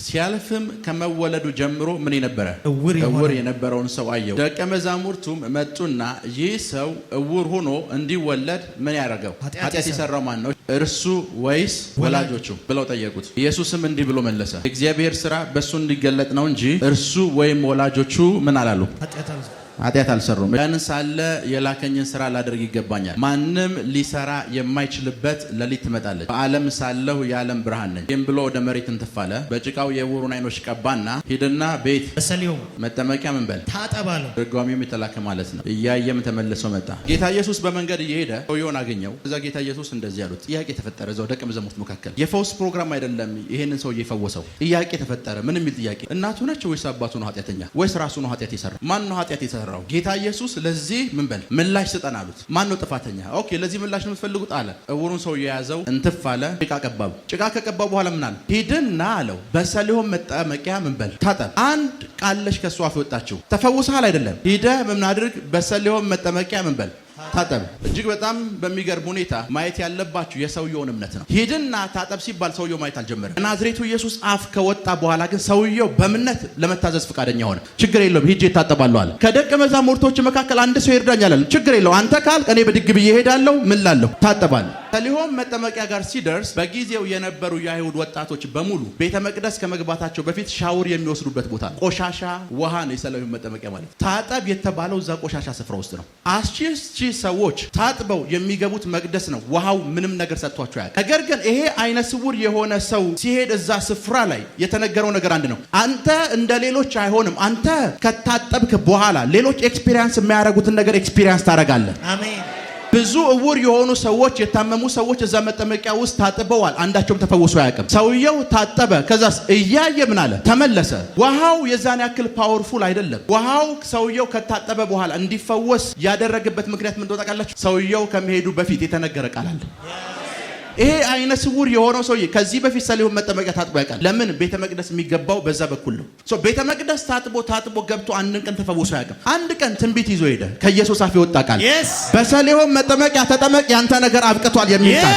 ሲያልፍም ከመወለዱ ጀምሮ ምን የነበረ እውር የነበረውን ሰው አየው። ደቀ መዛሙርቱም መጡና ይህ ሰው እውር ሆኖ እንዲወለድ ምን ያደረገው ኃጢአት የሰራው ማን ነው? እርሱ ወይስ ወላጆቹ ብለው ጠየቁት። ኢየሱስም እንዲህ ብሎ መለሰ፣ እግዚአብሔር ሥራ በሱ እንዲገለጥ ነው እንጂ እርሱ ወይም ወላጆቹ ምን አላሉ? ኃጢአት አልሰሩም። ያን ሳለ የላከኝን ሥራ ላደርግ ይገባኛል። ማንም ሊሰራ የማይችልበት ሌሊት ትመጣለች። በዓለም ሳለሁ የዓለም ብርሃን ነኝ። ይህም ብሎ ወደ መሬት እንትፋለ፣ በጭቃው የዕውሩን ዓይኖች ቀባና ሂድና ቤት በሰሊሆም መጠመቂያ ምን በል ታጠብ አለው። ድርጓሚውም የተላከ ማለት ነው። እያየም ተመልሶ መጣ። ጌታ ኢየሱስ በመንገድ እየሄደ ሰውየውን አገኘው። እዛ ጌታ ኢየሱስ እንደዚህ ያሉት ጥያቄ ተፈጠረ። እዛው ደቀ መዛሙርት መካከል የፈውስ ፕሮግራም አይደለም ይሄንን ሰው እየፈወሰው። ጥያቄ ተፈጠረ። ምን የሚል ጥያቄ? እናቱ ነች ወይስ አባቱ ነው ኃጢአተኛ? ወይስ ራሱ ነው ኃጢአት የሰራው? ማን ነው ኃጢአት የሰራው? ጌታ ኢየሱስ ለዚህ ምን በል ምላሽ ስጠን አሉት። ማን ነው ጥፋተኛ? ኦኬ ለዚህ ምላሽ ነው የምትፈልጉት አለ። ዕውሩን ሰው የያዘው እንትፍ አለ፣ ጭቃ ቀባው። ጭቃ ከቀባው በኋላ ምን አለ? ሂድና አለው በሰሊሆም መጠመቂያ ምን በል ታጠብ። አንድ ቃልሽ ከሷ አፍ ወጣችው። ተፈውሰሃል አይደለም? ሂደህ ምን አድርግ? በሰሊሆም መጠመቂያ ምን በል ታጠብ። እጅግ በጣም በሚገርም ሁኔታ ማየት ያለባችሁ የሰውየውን እምነት ነው። ሂድና ታጠብ ሲባል ሰውየው ማየት አልጀመረም። ናዝሬቱ ኢየሱስ አፍ ከወጣ በኋላ ግን ሰውየው በእምነት ለመታዘዝ ፈቃደኛ ሆነ። ችግር የለውም ሂጄ እታጠባለሁ አለ። ከደቀ መዛሙርቶች መካከል አንድ ሰው ይርዳኛል አለ። ችግር የለውም አንተ ካልክ እኔ ብድግ ብዬ እሄዳለሁ ምን ላለሁ ታጠባለሁ። ሰሊሆም መጠመቂያ ጋር ሲደርስ በጊዜው የነበሩ የአይሁድ ወጣቶች በሙሉ ቤተ መቅደስ ከመግባታቸው በፊት ሻወር የሚወስዱበት ቦታ ነው። ቆሻሻ ውሃ ነው የሰሊሆም መጠመቂያ ማለት። ታጠብ የተባለው እዛ ቆሻሻ ስፍራ ውስጥ ነው። ሰዎች ታጥበው የሚገቡት መቅደስ ነው። ውሃው ምንም ነገር ሰጥቷቸው ያውቃል። ነገር ግን ይሄ አይነ ስውር የሆነ ሰው ሲሄድ እዛ ስፍራ ላይ የተነገረው ነገር አንድ ነው። አንተ እንደ ሌሎች አይሆንም። አንተ ከታጠብክ በኋላ ሌሎች ኤክስፒሪየንስ የሚያደርጉትን ነገር ኤክስፒሪየንስ ታደርጋለህ። አሜን። ብዙ ዕውር የሆኑ ሰዎች የታመሙ ሰዎች እዛ መጠመቂያ ውስጥ ታጥበዋል። አንዳቸውም ተፈውሶ አያውቅም። ሰውየው ታጠበ። ከዛስ እያየ ምን አለ? ተመለሰ። ውሃው የዛን ያክል ፓወርፉል አይደለም። ውሃው ሰውየው ከታጠበ በኋላ እንዲፈወስ ያደረገበት ምክንያት ምን ታውቃላችሁ? ሰውየው ከመሄዱ በፊት የተነገረ ቃል አለ። ይሄ አይነ ስውር የሆነው ሰውዬ ከዚህ በፊት ሰሊሆም መጠመቂያ ታጥቦ ያውቃል። ለምን? ቤተ መቅደስ የሚገባው በዛ በኩል ነው። ቤተ መቅደስ ታጥቦ ገብቶ አንድን ቀን ተፈውሶ አያውቅም። አንድ ቀን ትንቢት ይዞ ሄደ። ከኢየሱስ አፍ የወጣ ቃል በሰሊሆም መጠመቂያ ተጠመቅ ያንተ ነገር አብቅቷል የሚል ቃል።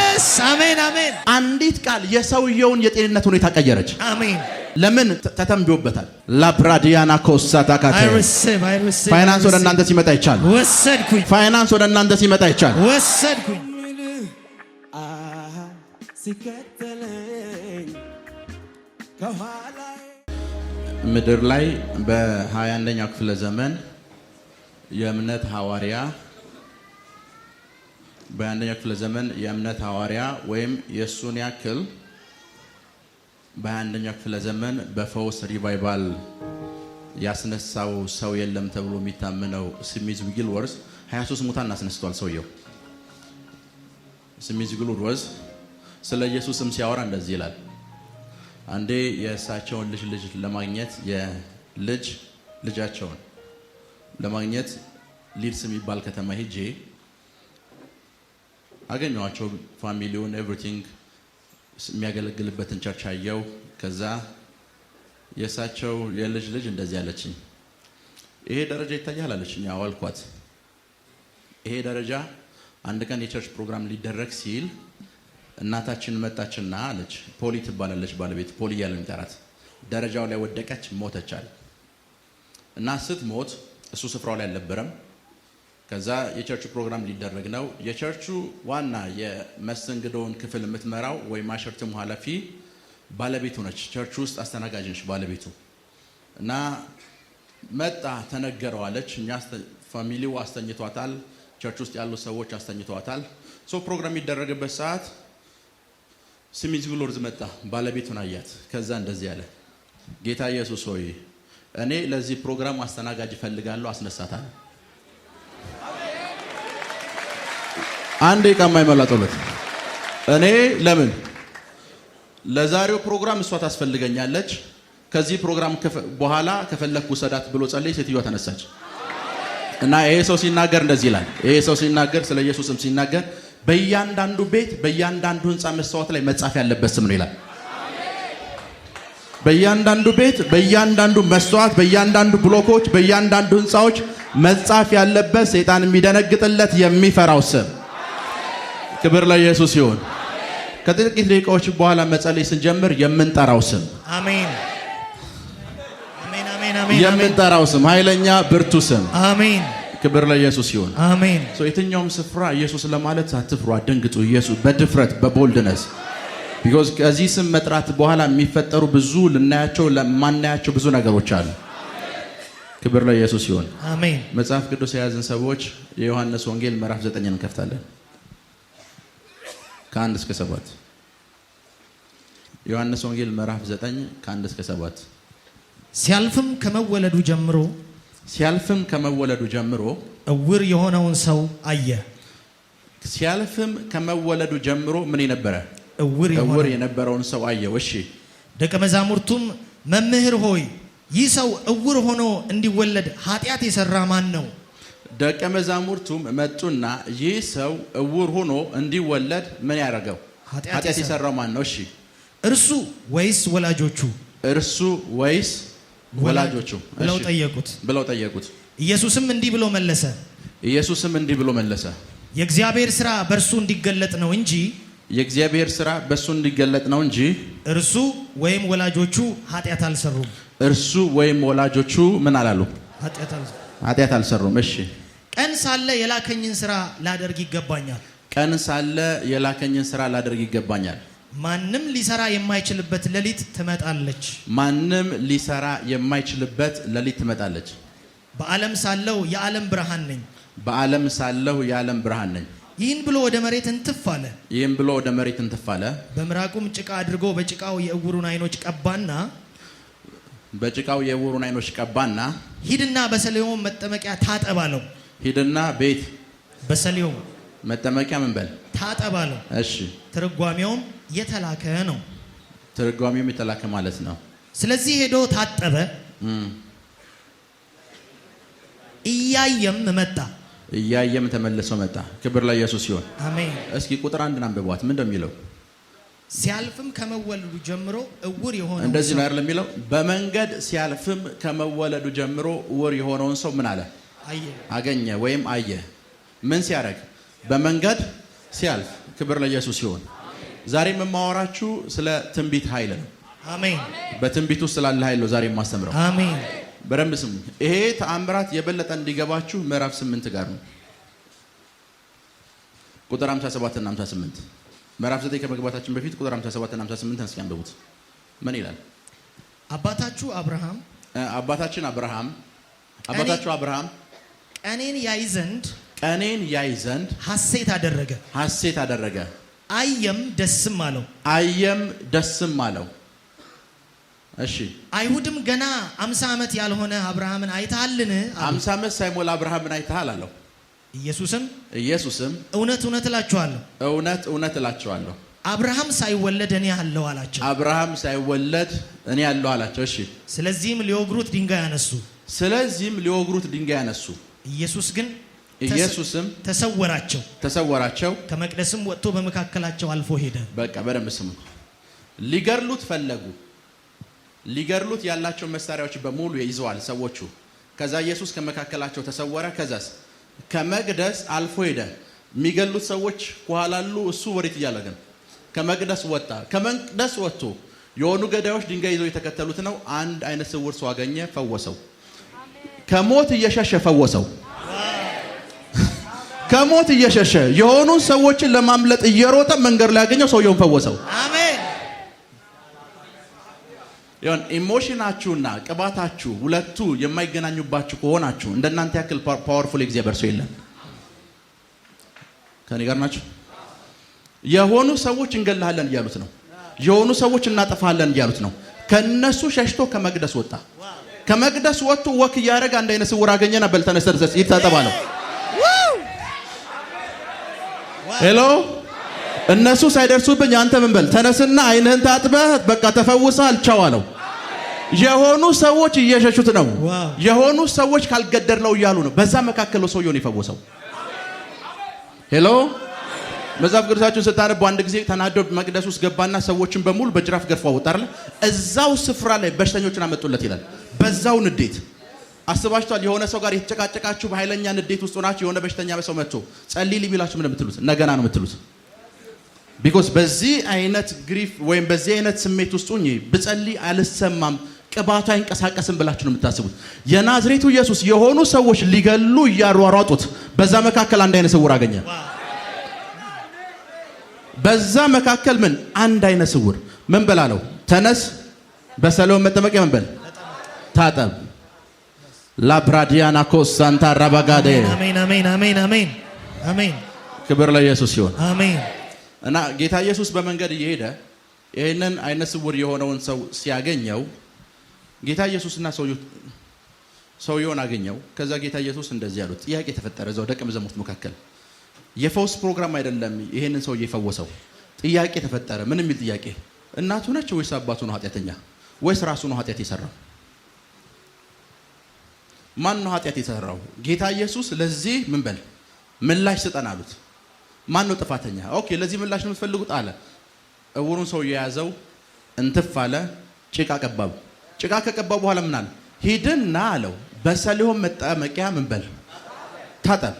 አሜን አሜን። አንዲት ቃል የሰውየውን የጤንነት ሁኔታ ቀየረች። አሜን። ለምን? ተተንብዮበታል። ላብራዲያና ኮሳታ ካተ ፋይናንስ ወደ እናንተ ሲመጣ ይቻል ወሰድኩኝ። ፋይናንስ ወደ እናንተ ሲመጣ ይቻል ወሰድኩኝ። ምድር ላይ በ21ኛው ክፍለ ዘመን የእምነት ሐዋርያ ወይም የሱን ያክል በ21ኛው ክፍለ ዘመን በፈውስ ሪቫይቫል ያስነሳው ሰው የለም ተብሎ የሚታመነው ስሚዝ ዊግልወርዝ 23 ሙታን አስነስቷል። ሰውየው ስሚዝ ዊግልወርዝ ስለ ኢየሱስም ሲያወራ እንደዚህ ይላል። አንዴ የእሳቸውን ልጅ ለማግኘት ልጃቸውን ለማግኘት ሊድስ የሚባል ከተማ ሄጄ አገኘኋቸው። ፋሚሊውን ኤቭሪቲንግ የሚያገለግልበትን ቸርች አየው። ከዛ የእሳቸው ልጅ እንደዚህ አለችኝ፣ ይሄ ደረጃ ይታያል አለችኝ። አዎ አልኳት። ይሄ ደረጃ አንድ ቀን የቸርች ፕሮግራም ሊደረግ ሲል እናታችን መጣችና አለች። ፖሊ ትባላለች ባለቤት፣ ፖሊ ያለ የሚጠራት ደረጃው ላይ ወደቀች፣ ሞተች አለ። እና ስትሞት እሱ ስፍራው ላይ አልነበረም። ከዛ የቸርቹ ፕሮግራም ሊደረግ ነው። የቸርቹ ዋና የመስተንግዶውን ክፍል የምትመራው ወይ ማሸርትም ኃላፊ ባለቤቱ ነች። ቸርቹ ውስጥ አስተናጋጅ ነች ባለቤቱ። እና መጣ ተነገረው አለች። እኛ ፋሚሊው አስተኝቷታል፣ ቸርች ውስጥ ያሉ ሰዎች አስተኝቷታል። ፕሮግራም የሚደረግበት ሰዓት ስሚዝ ዊግልወርዝ መጣ፣ ባለቤቱን አያት። ከዛ እንደዚህ ያለ ጌታ ኢየሱስ ሆይ እኔ ለዚህ ፕሮግራም አስተናጋጅ እፈልጋለሁ፣ አስነሳታለሁ። አንዴ ቃማ ይመላጠሉት እኔ ለምን ለዛሬው ፕሮግራም እሷ ታስፈልገኛለች፣ ከዚህ ፕሮግራም በኋላ ከፈለኩ ሰዳት ብሎ ጸለይ። ሴትዮዋ ተነሳች እና ይሄ ሰው ሲናገር እንደዚህ ይላል። ይሄ ሰው ሲናገር ስለ ኢየሱስም ሲናገር በእያንዳንዱ ቤት በእያንዳንዱ ህንፃ መስዋዕት ላይ መጻፍ ያለበት ስም ነው ይላል። በእያንዳንዱ ቤት በእያንዳንዱ መስዋዕት በእያንዳንዱ ብሎኮች በእያንዳንዱ ህንፃዎች መጻፍ ያለበት ሰይጣን የሚደነግጥለት የሚፈራው ስም። ክብር ለኢየሱስ ይሁን። ከጥቂት ደቂቃዎች በኋላ መጸለይ ስንጀምር የምንጠራው ስም። አሜን። አሜን አሜን አሜን የምንጠራው ስም ኃይለኛ ብርቱ ስም አሜን ክብር ለኢየሱስ ይሁን አሜን የትኛውም ስፍራ ኢየሱስ ለማለት አትፍሩ አትደንግጡ ኢየሱስ በድፍረት በቦልድነስ because ከዚህ ስም መጥራት በኋላ የሚፈጠሩ ብዙ ልናያቸው ለማናያቸው ብዙ ነገሮች አሉ ክብር ለኢየሱስ ይሁን አሜን መጽሐፍ ቅዱስ የያዝን ሰዎች የዮሐንስ ወንጌል ምዕራፍ 9 እንከፍታለን ከ1 እስከ 7 ዮሐንስ ወንጌል ምዕራፍ 9 ከ1 እስከ 7 ሲያልፍም ከመወለዱ ጀምሮ እውር የሆነውን ሰው አየ ሲያልፍም ከመወለዱ ጀምሮ ምን የነበረ እውር የነበረውን ሰው አየው እሺ ደቀ መዛሙርቱም መምህር ሆይ ይህ ሰው እውር ሆኖ እንዲወለድ ኃጢአት የሰራ ማን ነው ደቀ መዛሙርቱም መጡና ይህ ሰው እውር ሆኖ እንዲወለድ ምን ያደረገው ኃጢአት የሰራው ማን ነው እሺ እርሱ ወይስ ወላጆቹ ብለው ጠየቁት ኢየሱስም እንዲህ ብሎ መለሰ የእግዚአብሔር ሥራ በእርሱ እንዲገለጥ ነው እንጂ እርሱ ወይም ወላጆቹ ኃጢአት ምን አላሉ ኃጢአት አልሰሩም እሺ ቀን ሳለ የላከኝን ሥራ ላደርግ ይገባኛል ማንም ሊሰራ የማይችልበት ሌሊት ትመጣለች በዓለም ሳለው የዓለም ብርሃን ነኝ ይህን ብሎ ወደ መሬት እንትፍ አለ በምራቁም ጭቃ አድርጎ በጭቃው የዕውሩን አይኖች ቀባና ሂድና በሰሊሆም መጠመቂያ ታጠብ አለው ሂድና ቤት በሰሊሆም መጠመቂያ ምን በል ታጠብ አለው እሺ ትርጓሜውም የተላከ ማለት ነው ስለዚህ ሄዶ ታጠበ እያየም ተመልሶ መጣ ክብር ለኢየሱስ ይሁን አሜን እስኪ ቁጥር 1 አንብቧት ምን እንደሚለው ሲያልፍም ከመወለዱ ጀምሮ እውር የሆነው እንደዚህ ነው አይደል የሚለው በመንገድ ሲያልፍም ከመወለዱ ጀምሮ እውር የሆነውን ሰው ምን አለ አገኘ ወይም አየ ምን ሲያደርግ በመንገድ ሲያልፍ ክብር ለኢየሱስ ይሁን ዛሬ የማወራችሁ ስለ ትንቢት ኃይል ነው አሜን በትንቢቱ ስላለ ኃይል ነው ዛሬ የማስተምረው አሜን በደንብ ስሙ ይሄ ተአምራት የበለጠ እንዲገባችሁ ምዕራፍ 8 ጋር ነው ቁጥር 57 እና 58 ምዕራፍ 9 ከመግባታችን በፊት ቁጥር 57 እና 58 እስኪ አንብቡት ምን ይላል አባታችሁ አብርሃም ቀኔን ያይ ዘንድ ሐሴት አደረገ አየም ደስም አለው እሺ አይሁድም ገና 50 ዓመት ያልሆነ አብርሃምን አይተሃልን 50 ዓመት ሳይሞላ አብርሃምን አይተሃል አለው ኢየሱስም እውነት እላችኋለሁ አብርሃም ሳይወለድ እኔ ያለው አላቸው እሺ ስለዚህም ሊወግሩት ድንጋይ ያነሱ ኢየሱስም ተሰወራቸው ከመቅደስም ወጥቶ በመካከላቸው አልፎ ሄደ በቃ በደንብ ስሙ ሊገርሉት ያላቸው መሳሪያዎች በሙሉ ይዘዋል ሰዎቹ ከዛ ኢየሱስ ከመካከላቸው ተሰወረ ከዛስ ከመቅደስ አልፎ ሄደ የሚገሉት ሰዎች ኋላሉ እሱ ወዴት እያለገን ከመቅደስ ወጥቶ የሆኑ ገዳዮች ድንጋይ ይዘው የተከተሉት ነው አንድ አይነ ስውር ሰው አገኘ ፈወሰው ከሞት እየሸሸ ፈወሰው ከሞት እየሸሸ የሆኑ ሰዎችን ለማምለጥ እየሮጠ መንገድ ላይ ያገኘው ሰውየውን ፈወሰው አሜን ያን ኢሞሽናችሁና ቅባታችሁ ሁለቱ የማይገናኙባችሁ ከሆናችሁ እንደናንተ ያክል ፓወርፉል እግዚአብሔር ሰው የለም ከኔ ጋር ናችሁ የሆኑ ሰዎች እንገላለን እያሉት ነው የሆኑ ሰዎች እናጠፋለን እያሉት ነው ከነሱ ሸሽቶ ከመቅደስ ወጣ ከመቅደስ ወጥቶ ወክ ያረጋ አንድ አይነ ስውር አገኘና በልተነሰርሰስ ይታጠባለው ሄሎ እነሱ ሳይደርሱብኝ አንተ ምን በል ተነስና አይንህን ታጥበህ በቃ ተፈውሰሃል ቻው አለው የሆኑ ሰዎች እየሸሹት ነው የሆኑ ሰዎች ካልገደርለው እያሉ ነው በዛ መካከል ነው ሰውየውን ይፈወሰው ሄሎ መጽሐፍ ቅዱሳችሁን ስታነቡ አንድ ጊዜ ተናዶ መቅደስ ውስጥ ገባና ሰዎችን በሙሉ በጅራፍ ገርፎ አወጣለ እዛው ስፍራ ላይ በሽተኞችን አመጡለት ይላል በዛው ንዴት አስባችኋል የሆነ ሰው ጋር የተጨቃጨቃችሁ በኃይለኛ ንዴት ውስጥ ሆናችሁ የሆነ በሽተኛ ሰው መጥቶ ጸልይ ሊቢላችሁ ምን የምትሉት ነገና ነው የምትሉት because በዚህ አይነት ግሪፍ ወይም በዚህ አይነት ስሜት ውስጥ ሆኜ ብጸልይ አልሰማም ቅባቱ አይንቀሳቀስም ብላችሁ ነው የምታስቡት። የናዝሬቱ ኢየሱስ የሆኑ ሰዎች ሊገሉ እያሯሯጡት በዛ መካከል አንድ አይነ ስውር አገኘ። በዛ መካከል ምን አንድ አይነ ስውር ምን በላለው? ተነስ፣ በሰሊሆም መጠመቂያ ምን በል ታጠብ። ላብራዲያና ኮሳንታ ራባጋዴ። አሜን አሜን አሜን አሜን አሜን። ክብር ለኢየሱስ ይሁን። አሜን። እና ጌታ ኢየሱስ በመንገድ እየሄደ ይሄንን አይነ ስውር የሆነውን ሰው ሲያገኘው ጌታ ኢየሱስና ሰውየውን አገኘው። ከዛ ጌታ ኢየሱስ እንደዚህ ያሉት ጥያቄ ተፈጠረ እዛው ደቀ መዛሙርት መካከል። የፈውስ ፕሮግራም አይደለም ይሄንን ሰው እየፈወሰው። ጥያቄ ተፈጠረ። ምን የሚል ጥያቄ? እናቱ ነች ወይስ አባቱ ነው ኃጢአተኛ? ወይስ ራሱ ነው ኃጢአት የሰራው? ማን ነው ኃጢአት የሰራው? ጌታ ኢየሱስ ለዚህ ምን በል ምላሽ ስጠን አሉት። ማን ነው ጥፋተኛ? ኦኬ ለዚህ ምላሽ ነው የምትፈልጉት አለ። እውሩን ሰው የያዘው እንትፍ አለ፣ ጭቃ ቀባው። ጭቃ ከቀባው በኋላ ምን አለ? ሂድና አለው በሰሊሆም መጠመቂያ ምን በል ታጠብ።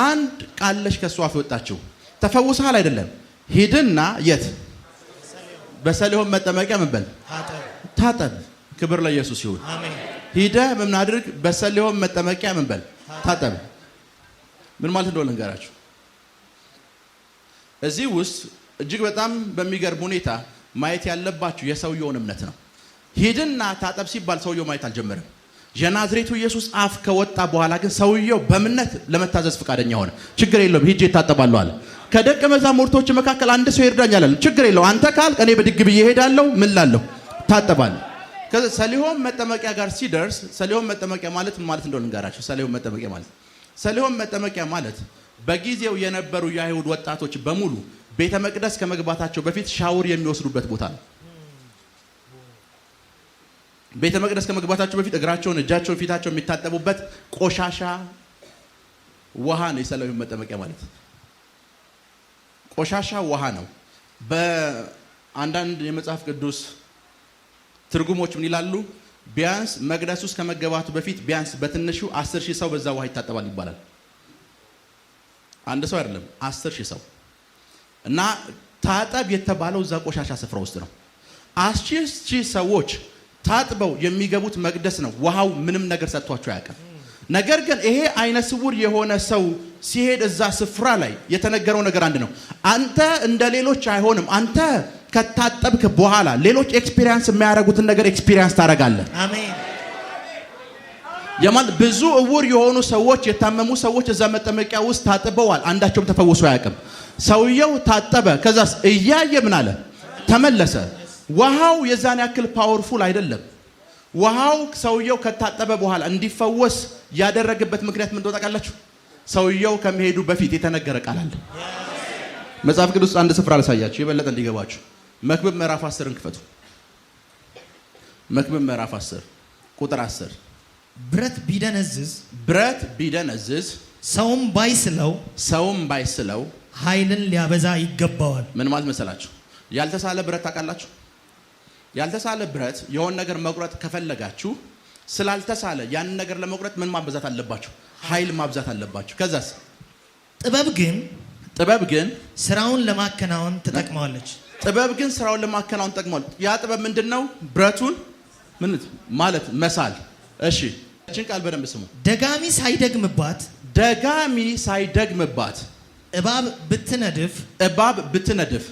አንድ ቃለሽ ከሷ አፍ ወጣችው። ተፈውሰሃል አይደለም? ሂድና የት? በሰሊሆም መጠመቂያ ምን በል ታጠብ። ክብር ለኢየሱስ ይሁን። አሜን። ሂደህ ምን አድርግ? በሰሊሆም መጠመቂያ ምን በል ታጠብ። ምን ማለት እንደሆነ ልንገራችሁ። እዚህ ውስጥ እጅግ በጣም በሚገርም ሁኔታ ማየት ያለባችሁ የሰውየውን እምነት ነው። ሂድና ታጠብ ሲባል ሰውየው ማየት አልጀመረም። የናዝሬቱ ኢየሱስ አፍ ከወጣ በኋላ ግን ሰውየው በእምነት ለመታዘዝ ፈቃደኛ ሆነ። ችግር የለውም ሂጄ እታጠባለሁ አለ። ከደቀ መዛሙርቶች መካከል አንድ ሰው ይርዳኛል አለ። ችግር የለውም አንተ ካልክ እኔ በድግ ብዬ እሄዳለሁ። ምን ላለሁ ታጠባለሁ። ሰሊሆም መጠመቂያ ጋር ሲደርስ ሰሊሆም መጠመቂያ ማለት ምን ማለት እንደሆነ ልንገራችሁ። ሰሊሆም መጠመቂያ ማለት በጊዜው የነበሩ የአይሁድ ወጣቶች በሙሉ ቤተ መቅደስ ከመግባታቸው በፊት ሻወር የሚወስዱበት ቦታ ነው። ቤተ መቅደስ ከመግባታቸው በፊት እግራቸውን፣ እጃቸውን፣ ፊታቸውን የሚታጠቡበት ቆሻሻ ውሃ ነው። የሰሊሆም መጠመቂያ ማለት ቆሻሻ ውሃ ነው። በአንዳንድ የመጽሐፍ ቅዱስ ትርጉሞች ምን ይላሉ? ቢያንስ መቅደስ ውስጥ ከመገባቱ በፊት ቢያንስ በትንሹ 10,000 ሰው በዛ ውሃ ይታጠባል ይባላል። አንድ ሰው አይደለም 10,000 ሰው። እና ታጠብ የተባለው እዛ ቆሻሻ ስፍራ ውስጥ ነው። 10,000 ሰዎች ታጥበው የሚገቡት መቅደስ ነው። ውሃው ምንም ነገር ሰጥቷቸው አያውቅም። ነገር ግን ይሄ አይነ ስውር የሆነ ሰው ሲሄድ እዛ ስፍራ ላይ የተነገረው ነገር አንድ ነው። አንተ እንደ ሌሎች አይሆንም። አንተ ከታጠብክ በኋላ ሌሎች ኤክስፒሪየንስ የሚያደርጉትን ነገር ኤክስፒሪየንስ ታደርጋለህ። አሜን። ብዙ እውር የሆኑ ሰዎች፣ የታመሙ ሰዎች እዛ መጠመቂያ ውስጥ ታጥበዋል። አንዳቸውም ተፈውሶ አያውቅም። ሰውየው ታጠበ። ከዛስ እያየ ምን አለ? ተመለሰ። ውሃው የዛን ያክል ፓወርፉል አይደለም። ውሃው ሰውየው ከታጠበ በኋላ እንዲፈወስ ያደረገበት ምክንያት ምን እንደሆነ ታውቃላችሁ? ሰውየው ከመሄዱ በፊት የተነገረ ቃል አለ። መጽሐፍ ቅዱስ አንድ ስፍራ ላሳያችሁ የበለጠ እንዲገባችሁ። መክብብ ምዕራፍ 10ን ክፈቱ። መክብብ ምዕራፍ 10 ቁጥር 10 ብረት ቢደነዝዝ ሰውም ባይስለው ኃይልን ሊያበዛ ይገባዋል። ምን ማለት መሰላችሁ? ያልተሳለ ብረት ታውቃላችሁ? ያልተሳለ ብረት የሆነ ነገር መቁረጥ ከፈለጋችሁ ስላልተሳለ ያን ነገር ለመቁረጥ ምን ማብዛት አለባችሁ? ኃይል ማብዛት አለባችሁ። ከዛስ ጥበብ ግን ስራውን ለማከናወን ትጠቅማለች። ያ ጥበብ ምንድነው? ብረቱን ምን ማለት መሳል። እሺ እቺን ቃል በደንብ ስሙ። ደጋሚ ሳይደግምባት እባብ ብትነድፍ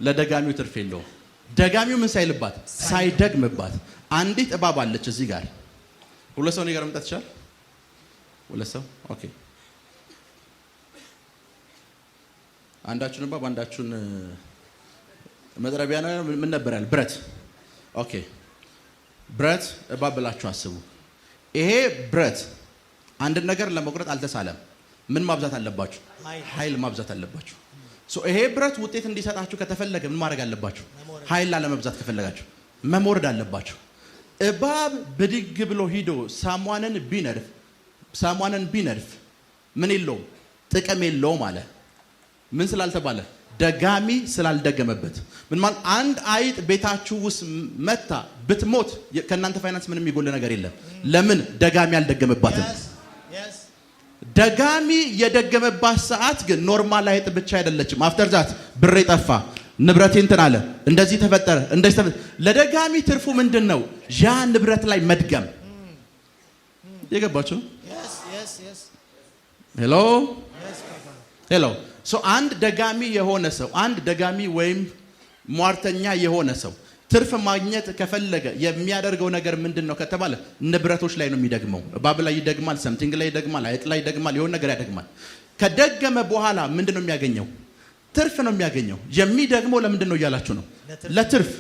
ለደጋሚው ትርፍ የለውም። ደጋሚው ምን ሳይልባት? ሳይደግምባት። አንዲት እባብ አለች እዚህ ጋር። ሁለት ሰው ነገር መምጣት ይችላል? ሁለት ሰው ኦኬ። አንዳችሁን እባብ አንዳችሁን መጥረቢያ ነው። ምን ነበር ያለ? ብረት። ኦኬ ብረት እባብ ብላችሁ አስቡ። ይሄ ብረት አንድ ነገር ለመቁረጥ አልተሳለም። ምን ማብዛት አለባችሁ? ኃይል ማብዛት አለባችሁ። ይሄ ብረት ውጤት እንዲሰጣችሁ ከተፈለገ ምን ማድረግ አለባችሁ? ኃይል ለመብዛት ከፈለጋችሁ መሞረድ አለባችሁ። እባብ ብድግ ብሎ ሂዶ ሳሟንን ቢነድፍ ምን የለውም? ጥቅም የለውም አለ። ምን ስላልተባለ? ደጋሚ ስላልደገመበት። ምን ማለት? አንድ አይጥ ቤታችሁ ውስጥ መታ ብትሞት ከእናንተ ፋይናንስ ምንም የሚጎል ነገር የለም። ለምን? ደጋሚ አልደገመባትም። ደጋሚ የደገመባት ሰዓት ግን ኖርማል አይጥ ብቻ አይደለችም። አፍተር ዛት ብሬ ጠፋ፣ ንብረቴ እንትን አለ፣ እንደዚህ ተፈጠረ፣ እንደዚህ ተፈጠረ። ለደጋሚ ትርፉ ምንድነው? ያ ንብረት ላይ መድገም። የገባችሁ? ሄሎ ሄሎ። አንድ ደጋሚ የሆነ ሰው፣ አንድ ደጋሚ ወይም ሟርተኛ የሆነ ሰው ትርፍ ማግኘት ከፈለገ የሚያደርገው ነገር ምንድነው ከተባለ ንብረቶች ላይ ነው የሚደግመው። እባብ ላይ ይደግማል፣ ሰምቲንግ ላይ ይደግማል፣ አይጥ ላይ ይደግማል፣ የሆነ ነገር ያደግማል። ከደገመ በኋላ ምንድነው የሚያገኘው? ትርፍ ነው የሚያገኘው። የሚደግመው ለምንድን ነው እያላችሁ ነው? ለትርፍ።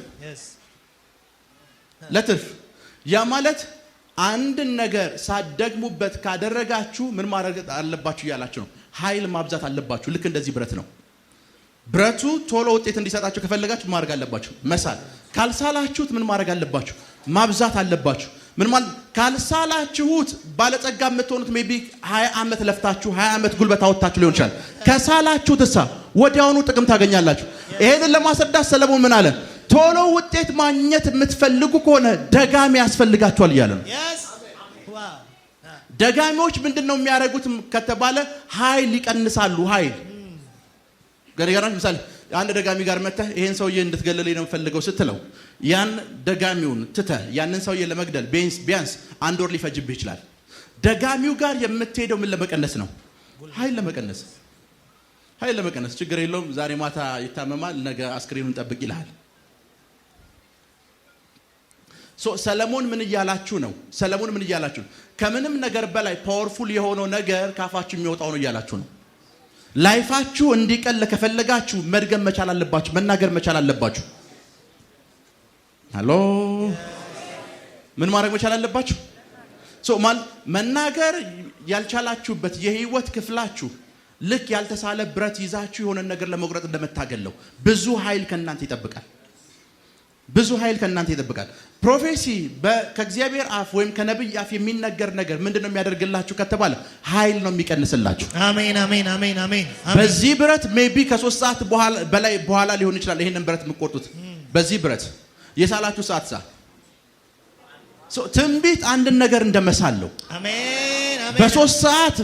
ለትርፍ። ያ ማለት አንድን ነገር ሳትደግሙበት ካደረጋችሁ ምን ማድረግ አለባችሁ እያላችሁ ነው? ኃይል ማብዛት አለባችሁ። ልክ እንደዚህ ብረት ነው። ብረቱ ቶሎ ውጤት እንዲሰጣችሁ ከፈለጋችሁ ማድረግ አለባችሁ መሳል። ካልሳላችሁት ምን ማድረግ አለባችሁ? ማብዛት አለባችሁ። ምን ማለት ካልሳላችሁት ባለጸጋ የምትሆኑት ሜቢ 20 ዓመት ለፍታችሁ 20 ዓመት ጉልበት አወጣችሁ ሊሆን ይችላል። ከሳላችሁት ወዲያውኑ ጥቅም ታገኛላችሁ። ይሄንን ለማስረዳት ሰለሞን ምን አለ? ቶሎ ውጤት ማግኘት የምትፈልጉ ከሆነ ደጋሚ ያስፈልጋችኋል እያለ ነው። ደጋሚዎች ምንድነው የሚያደርጉት ከተባለ ኃይል ይቀንሳሉ። ኃይል ገረጋራን ምሳሌ አንድ ደጋሚ ጋር መጥተህ ይሄን ሰውዬ እንድትገለልኝ ነው የምፈልገው ስትለው ያን ደጋሚውን ትተህ ያንን ሰውዬ ለመግደል ቢያንስ 1 ወር ሊፈጅብህ ይችላል። ደጋሚው ጋር የምትሄደው ምን ለመቀነስ ነው? ኃይል ለመቀነስ። ኃይል ለመቀነስ። ችግር የለውም ዛሬ ማታ ይታመማል፣ ነገ አስክሬኑን ጠብቅ ይልሃል። ሰለሞን ምን እያላችሁ ነው? ሰለሞን ምን እያላችሁ ነው? ከምንም ነገር በላይ ፓወርፉል የሆነው ነገር ካፋችሁ የሚወጣው ነው እያላችሁ ነው። ላይፋችሁ እንዲቀል ከፈለጋችሁ መድገም መቻል አለባችሁ፣ መናገር መቻል አለባችሁ። ሃሎ ምን ማድረግ መቻል አለባችሁ? መናገር ያልቻላችሁበት የህይወት ክፍላችሁ ልክ ያልተሳለ ብረት ይዛችሁ የሆነ ነገር ለመቁረጥ እንደመታገለው ብዙ ኃይል ከእናንተ ይጠብቃል። ብዙ ኃይል ከእናንተ ይጠብቃል። ፕሮፌሲ ከእግዚአብሔር አፍ ወይም ከነብይ አፍ የሚነገር ነገር ምንድነው የሚያደርግላችሁ ከተባለ ኃይል ነው የሚቀንስላችሁ። አሜን አሜን አሜን አሜን። በዚህ ብረት ሜቢ ከ3 ሰዓት በኋላ ሊሆን ይችላል ይሄንን ብረት የምትቆርጡት። በዚህ ብረት የሳላችሁ ሰዓት ትንቢት አንድን ነገር እንደመሳለው። አሜን አሜን። በ3 ሰዓት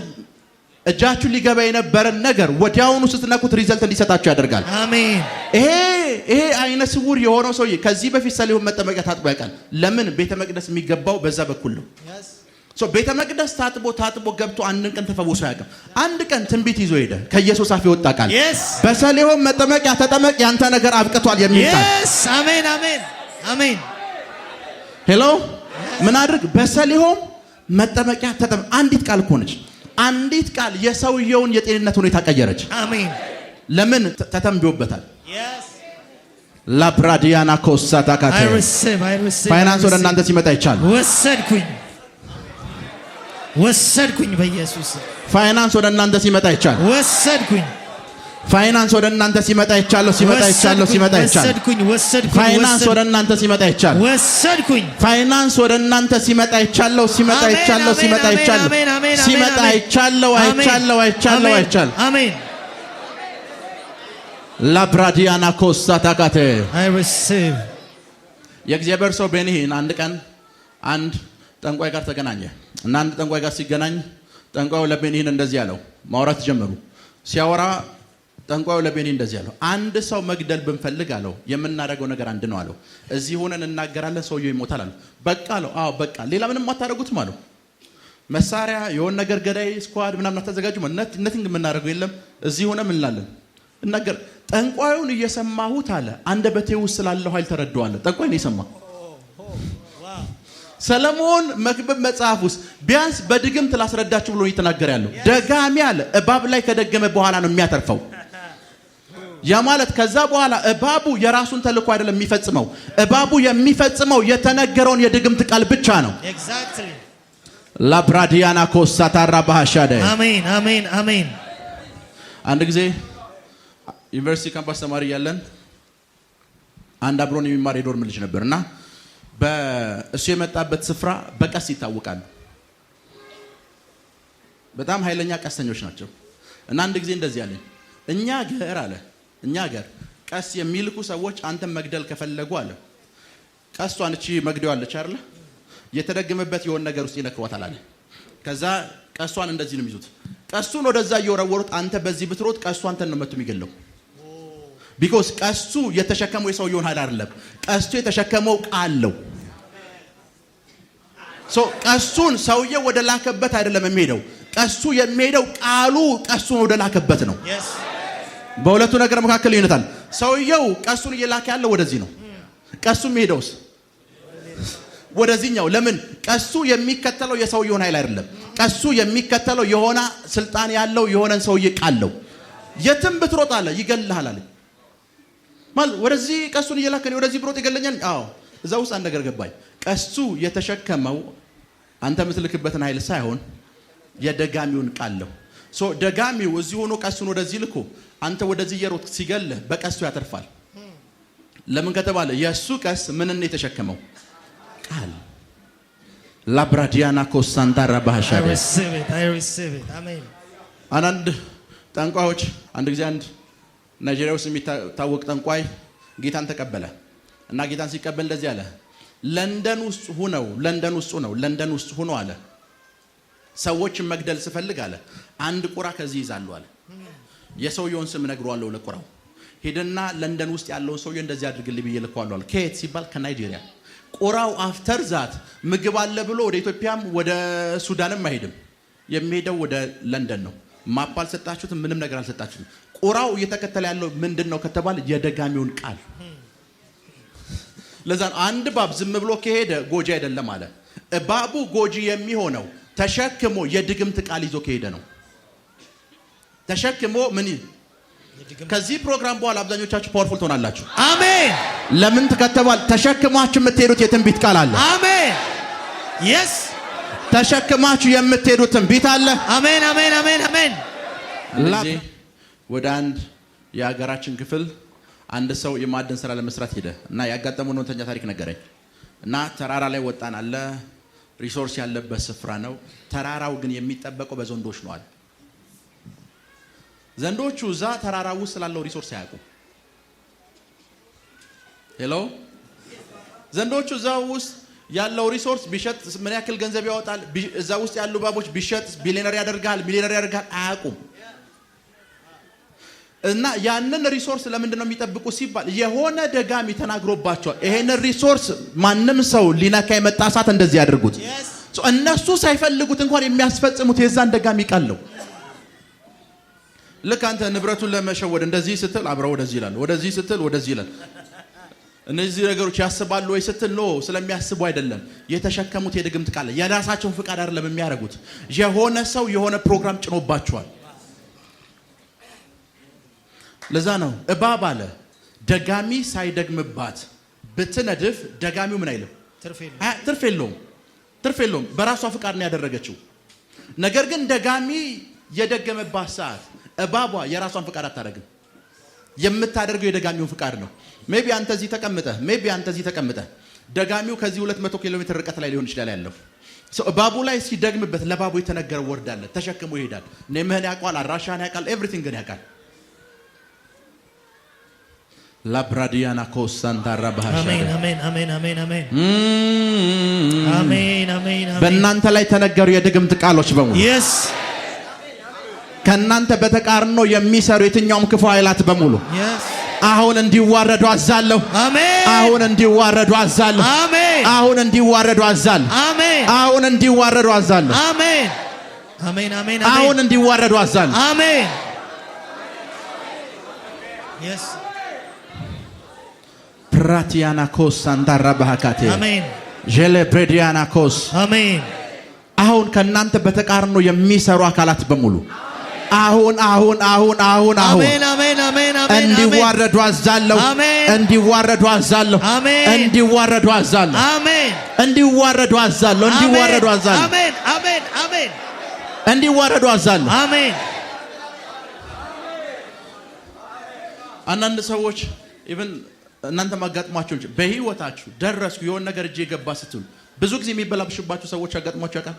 እጃችሁ ሊገባ የነበረን ነገር ወዲያውኑ ስትነኩት ሪዘልት እንዲሰጣችሁ ያደርጋል። አሜን። ይሄ አይነ ስውር የሆነው ሰውዬ ከዚህ በፊት ሰሊሆን መጠመቂያ ታጥቦ ያውቃል። ለምን? ቤተ መቅደስ የሚገባው በዛ በኩል ነው። ቤተ መቅደስ ታጥቦ ገብቶ አንድ ቀን ተፈውሶ ያውቃል። አንድ ቀን ትንቢት ይዞ ሄደ። ከኢየሱስ አፍ ይወጣ ቃል በሰሊሆን መጠመቂያ ተጠመቅ ያንተ ነገር አብቅቷል የሚል ቃል። አሜን አሜን አሜን። ሄሎ ምን አድርግ? በሰሊሆን መጠመቂያ ተጠመቅ። አንዲት ቃል እኮ ነች። አንዲት ቃል የሰውየውን የጤንነት ሁኔታ ቀየረች። አሜን። ለምን? ተተንብዮበታል። ላብራዲያና ኮሳታ ካቴ ፋይናንስ ወደ እናንተ ሲመጣ ይቻል ወሰድኩኝ በኢየሱስ ፋይናንስ ወደ እናንተ ሲመጣ ይቻል ወሰድኩኝ ፋይናንስ ወደ እናንተ ሲመጣ ይቻል ፋይናንስ ወደ እናንተ ሲመጣ ይቻል ፋይናንስ ወደ እናንተ ሲመጣ ይቻል አሜን። ላብራዲያና ኮሳታ ካቴ I receive የእግዚአብሔር ሰው ቤኒሂን አንድ ቀን አንድ ጠንቋይ ጋር ተገናኘ እና አንድ ጠንቋይ ጋር ሲገናኝ ጠንቋዩ ለቤኒሂን እንደዚህ ያለው ማውራት ጀመሩ። ሲያወራ ጠንቋዩ ለቤኒሂን እንደዚህ ያለው አንድ ሰው መግደል ብንፈልግ አለው የምናደርገው ነገር አንድ ነው አለው። እዚህ ሆነን እናገራለን ሰውየው ይሞታል አለው። በቃ አለው። አዎ በቃ ሌላ ምንም አታደርጉትም አለው። መሳሪያ የሆነ ነገር ገዳይ ስኳድ ምናምን አታዘጋጁ ነቲንግ የምናደርገው የለም። እዚህ ሆነ ምን እንላለን እናገር። ጠንቋዩን እየሰማሁት አለ አንደበቴ ውስጥ ስላለው ኃይል ተረዳዋለሁ። ጠንቋይ ነው የሰማ። ሰለሞን መክብብ መጽሐፍ ውስጥ ቢያንስ በድግምት ላስረዳችሁ ብሎ እየተናገረ ያለው ደጋሚ አለ እባብ ላይ ከደገመ በኋላ ነው የሚያተርፈው። ያ ማለት ከዛ በኋላ እባቡ የራሱን ተልእኮ አይደለም የሚፈጽመው። እባቡ የሚፈጽመው የተነገረውን የድግምት ቃል ብቻ ነው። ኤግዛክትሊ ላብራዲያና ኮሳታራ ባሻደ አሜን አሜን አሜን። አንድ ጊዜ ዩኒቨርሲቲ ካምፓስ ተማሪ ያለን አንድ አብሮን የሚማር የዶርም ልጅ ነበርና በእሱ የመጣበት ስፍራ በቀስ ይታወቃሉ። በጣም ኃይለኛ ቀስተኞች ናቸው። እና አንድ ጊዜ እንደዚህ ያለኝ እኛ ገር ቀስ የሚልኩ ሰዎች አንተን መግደል ከፈለጉ አለ ቀስቷን እቺ መግደው አለች አይደል የተደገመበት የሆነ ነገር ውስጥ ይነክሯታል አለ። ከዛ ቀስቷን እንደዚህ ነው የሚይዙት። ቀስቱን ወደዛ እየወረወሩት አንተ በዚህ ብትሮጥ ቀስቱ አንተን ነው መጥቶ የሚገለው። ቢኮዝ ቀሱ የተሸከመው የሰውየውን ኃይል አይደለም። ቀሱ የተሸከመው ቃል ነው። ቀሱን ሰውየው ወደ ላከበት አይደለም የሚሄደው። ቀሱ የሚሄደው ቃሉ ቀሱን ወደ ላከበት ነው። በሁለቱ ነገር መካከል ይነታል። ሰውየው ቀሱን እየላከ ያለው ወደዚህ ነው። ቀሱ የሚሄደውስ ወደዚህኛው። ለምን? ቀሱ የሚከተለው የሰውየውን ኃይል አይደለም። ቀሱ የሚከተለው የሆነ ስልጣን ያለው የሆነን ሰውዬ ቃል ነው። የትም ብትሮጥ አለ ይገልሃል አለ ማለት ወደዚህ ቀሱን እየላከ ነው። ወደዚህ ብሮጥ ይገለኛል። አዎ እዛ ውስጥ አንድ ነገር ገባኝ። ቀሱ የተሸከመው አንተ የምትልክበትን ኃይል ሳይሆን የደጋሚውን ቃል ነው። ደጋሚው እዚህ ሆኖ ቀሱን ወደዚህ ልኮ አንተ ወደዚህ እየሮጥክ ሲገልህ በቀሱ ያተርፋል። ለምን ከተባለ የእሱ ቀስ ምንን የተሸከመው ቃል። ላብራዲያና ኮሳንታራ ባህሻሪ አሜን። አንድ ጠንቋዮች አንድ ጊዜ አንድ ናይጄሪያ ውስጥ የሚታወቅ ጠንቋይ ጌታን ተቀበለ እና ጌታን ሲቀበል እንደዚህ አለ። ለንደን ውስጥ ሆኖ አለ ሰዎችን መግደል ስፈልግ አለ አንድ ቁራ ከዚህ ይዛሉ አለ። የሰውየውን ስም ነግሯለሁ ለቁራው። ሄደና ለንደን ውስጥ ያለውን ሰውዬ እንደዚህ አድርግልኝ ብዬ ልኳለሁ አለ። ከየት ሲባል ከናይጄሪያ። ቁራው አፍተር ዛት ምግብ አለ ብሎ ወደ ኢትዮጵያም ወደ ሱዳንም አይሄድም። የሚሄደው ወደ ለንደን ነው። ማፕ አልሰጣችሁትም፣ ምንም ነገር አልሰጣችሁትም። ቁራው እየተከተለ ያለው ምንድነው ከተባለ የደጋሚውን ቃል። ለዛ አንድ እባብ ዝም ብሎ ከሄደ ጎጂ አይደለም አለ። እባቡ ጎጂ የሚሆነው ተሸክሞ የድግምት ቃል ይዞ ከሄደ ነው። ተሸክሞ ምን ከዚህ ፕሮግራም በኋላ አብዛኞቻችሁ ፓወርፉል ትሆናላችሁ። አሜን። ለምን ተከተባል? ተሸክማችሁ የምትሄዱት የትንቢት ቃል አለ። አሜን። የስ ተሸክማችሁ የምትሄዱት ትንቢት አለ። አሜን፣ አሜን፣ አሜን፣ አሜን። ወደ አንድ የሀገራችን ክፍል አንድ ሰው የማዕድን ስራ ለመስራት ሄደ እና ያጋጠመውን እውነተኛ ታሪክ ነገረኝ። እና ተራራ ላይ ወጣን አለ። ሪሶርስ ያለበት ስፍራ ነው። ተራራው ግን የሚጠበቀው በዘንዶች ነው አለ። ዘንዶቹ እዛ ተራራ ውስጥ ስላለው ሪሶርስ አያውቁም። ሄሎ ዘንዶቹ እዛ ውስጥ ያለው ሪሶርስ ቢሸጥ ምን ያክል ገንዘብ ያወጣል፣ እዛ ውስጥ ያሉ ባቦች ቢሸጥ ቢሊየነር ያደርጋል፣ ሚሊየነር ያደርጋል አያውቁም። እና ያንን ሪሶርስ ለምንድን ነው የሚጠብቁ ሲባል የሆነ ደጋሚ ተናግሮባቸዋል። ይሄንን ሪሶርስ ማንም ሰው ሊነካ የመጣ ሰዓት እንደዚህ ያድርጉት። እነሱ ሳይፈልጉት እንኳን የሚያስፈጽሙት የዛን ደጋሚ ቃል ነው። ልክ አንተ ንብረቱን ለመሸወድ እንደዚህ ስትል አብረው ወደዚህ ይላል፣ ወደዚህ ስትል ወደዚህ ይላል። እነዚህ ነገሮች ያስባሉ ወይ ስትል ነው፣ ስለሚያስቡ አይደለም። የተሸከሙት የድግምት ቃል የራሳቸውን ፍቃድ አይደለም የሚያደርጉት። የሆነ ሰው የሆነ ፕሮግራም ጭኖባቸዋል። ለዛ ነው እባብ አለ ደጋሚ ሳይደግምባት ብትነድፍ ደጋሚው ምን አይልም፣ ትርፍ የለውም። በራሷ ፍቃድ ነው ያደረገችው። ነገር ግን ደጋሚ የደገመባት ሰዓት እባቧ የራሷን ፍቃድ አታደርግም። የምታደርገው የደጋሚውን ፍቃድ ነው። ሜቢ አንተ እዚህ ተቀምጠህ ደጋሚው ከዚህ 200 ኪሎ ሜትር ርቀት ላይ ሊሆን ይችላል ያለው እባቡ ላይ ሲደግምበት ለባቡ የተነገረው ወርድ አለ። ተሸክሞ ይሄዳል። ኔምህን ያውቃል፣ አድራሻህን ያውቃል፣ ኤቭሪቲንግ ግን ያውቃል። ላብራዲያና ኮሳንታራ ባህሻ አሜን፣ አሜን፣ አሜን፣ አሜን፣ አሜን፣ አሜን፣ አሜን። በእናንተ ላይ ተነገሩ የድግምት ቃሎች በሙሉ yes ከእናንተ በተቃርኖ የሚሰሩ የትኛውም ክፉ ኃይላት በሙሉ yes አሁን እንዲዋረዱ አዛለሁ። አሜን። አሁን እንዲዋረዱ አዛለሁ። አሜን። አሁን እንዲዋረዱ አዛለሁ። አሜን። አሁን እንዲዋረዱ አዛለሁ። አሜን፣ አሜን፣ አሜን። አሁን እንዲዋረዱ አዛለሁ። አሜን yes ፕራቲያናኮስ አንታራ ባህካቴ አሜን ጀለ ብሬዲያናኮስ አሜን። አሁን ከእናንተ በተቃርኖ የሚሰሩ አካላት በሙሉ አሁን አሜን፣ አሜን፣ አሜን፣ አሜን። እንዲዋረዱ አዛለሁ። እንዲዋረዱ አዛለሁ። እንዲዋረዱ አዛለሁ። አሜን። እንዲዋረዱ አዛለሁ። እንዲዋረዱ አዛለሁ። አሜን፣ አሜን፣ አሜን። እንዲዋረዱ አዛለሁ። አሜን። አንዳንድ ሰዎች ኢቭን እናንተ ማጋጥሟቸው በህይወታችሁ ደረስኩ የሆነ ነገር እጄ ገባ ስትሉ ብዙ ጊዜ የሚበላሽባችሁ ሰዎች አጋጥሟቸው ያውቃል?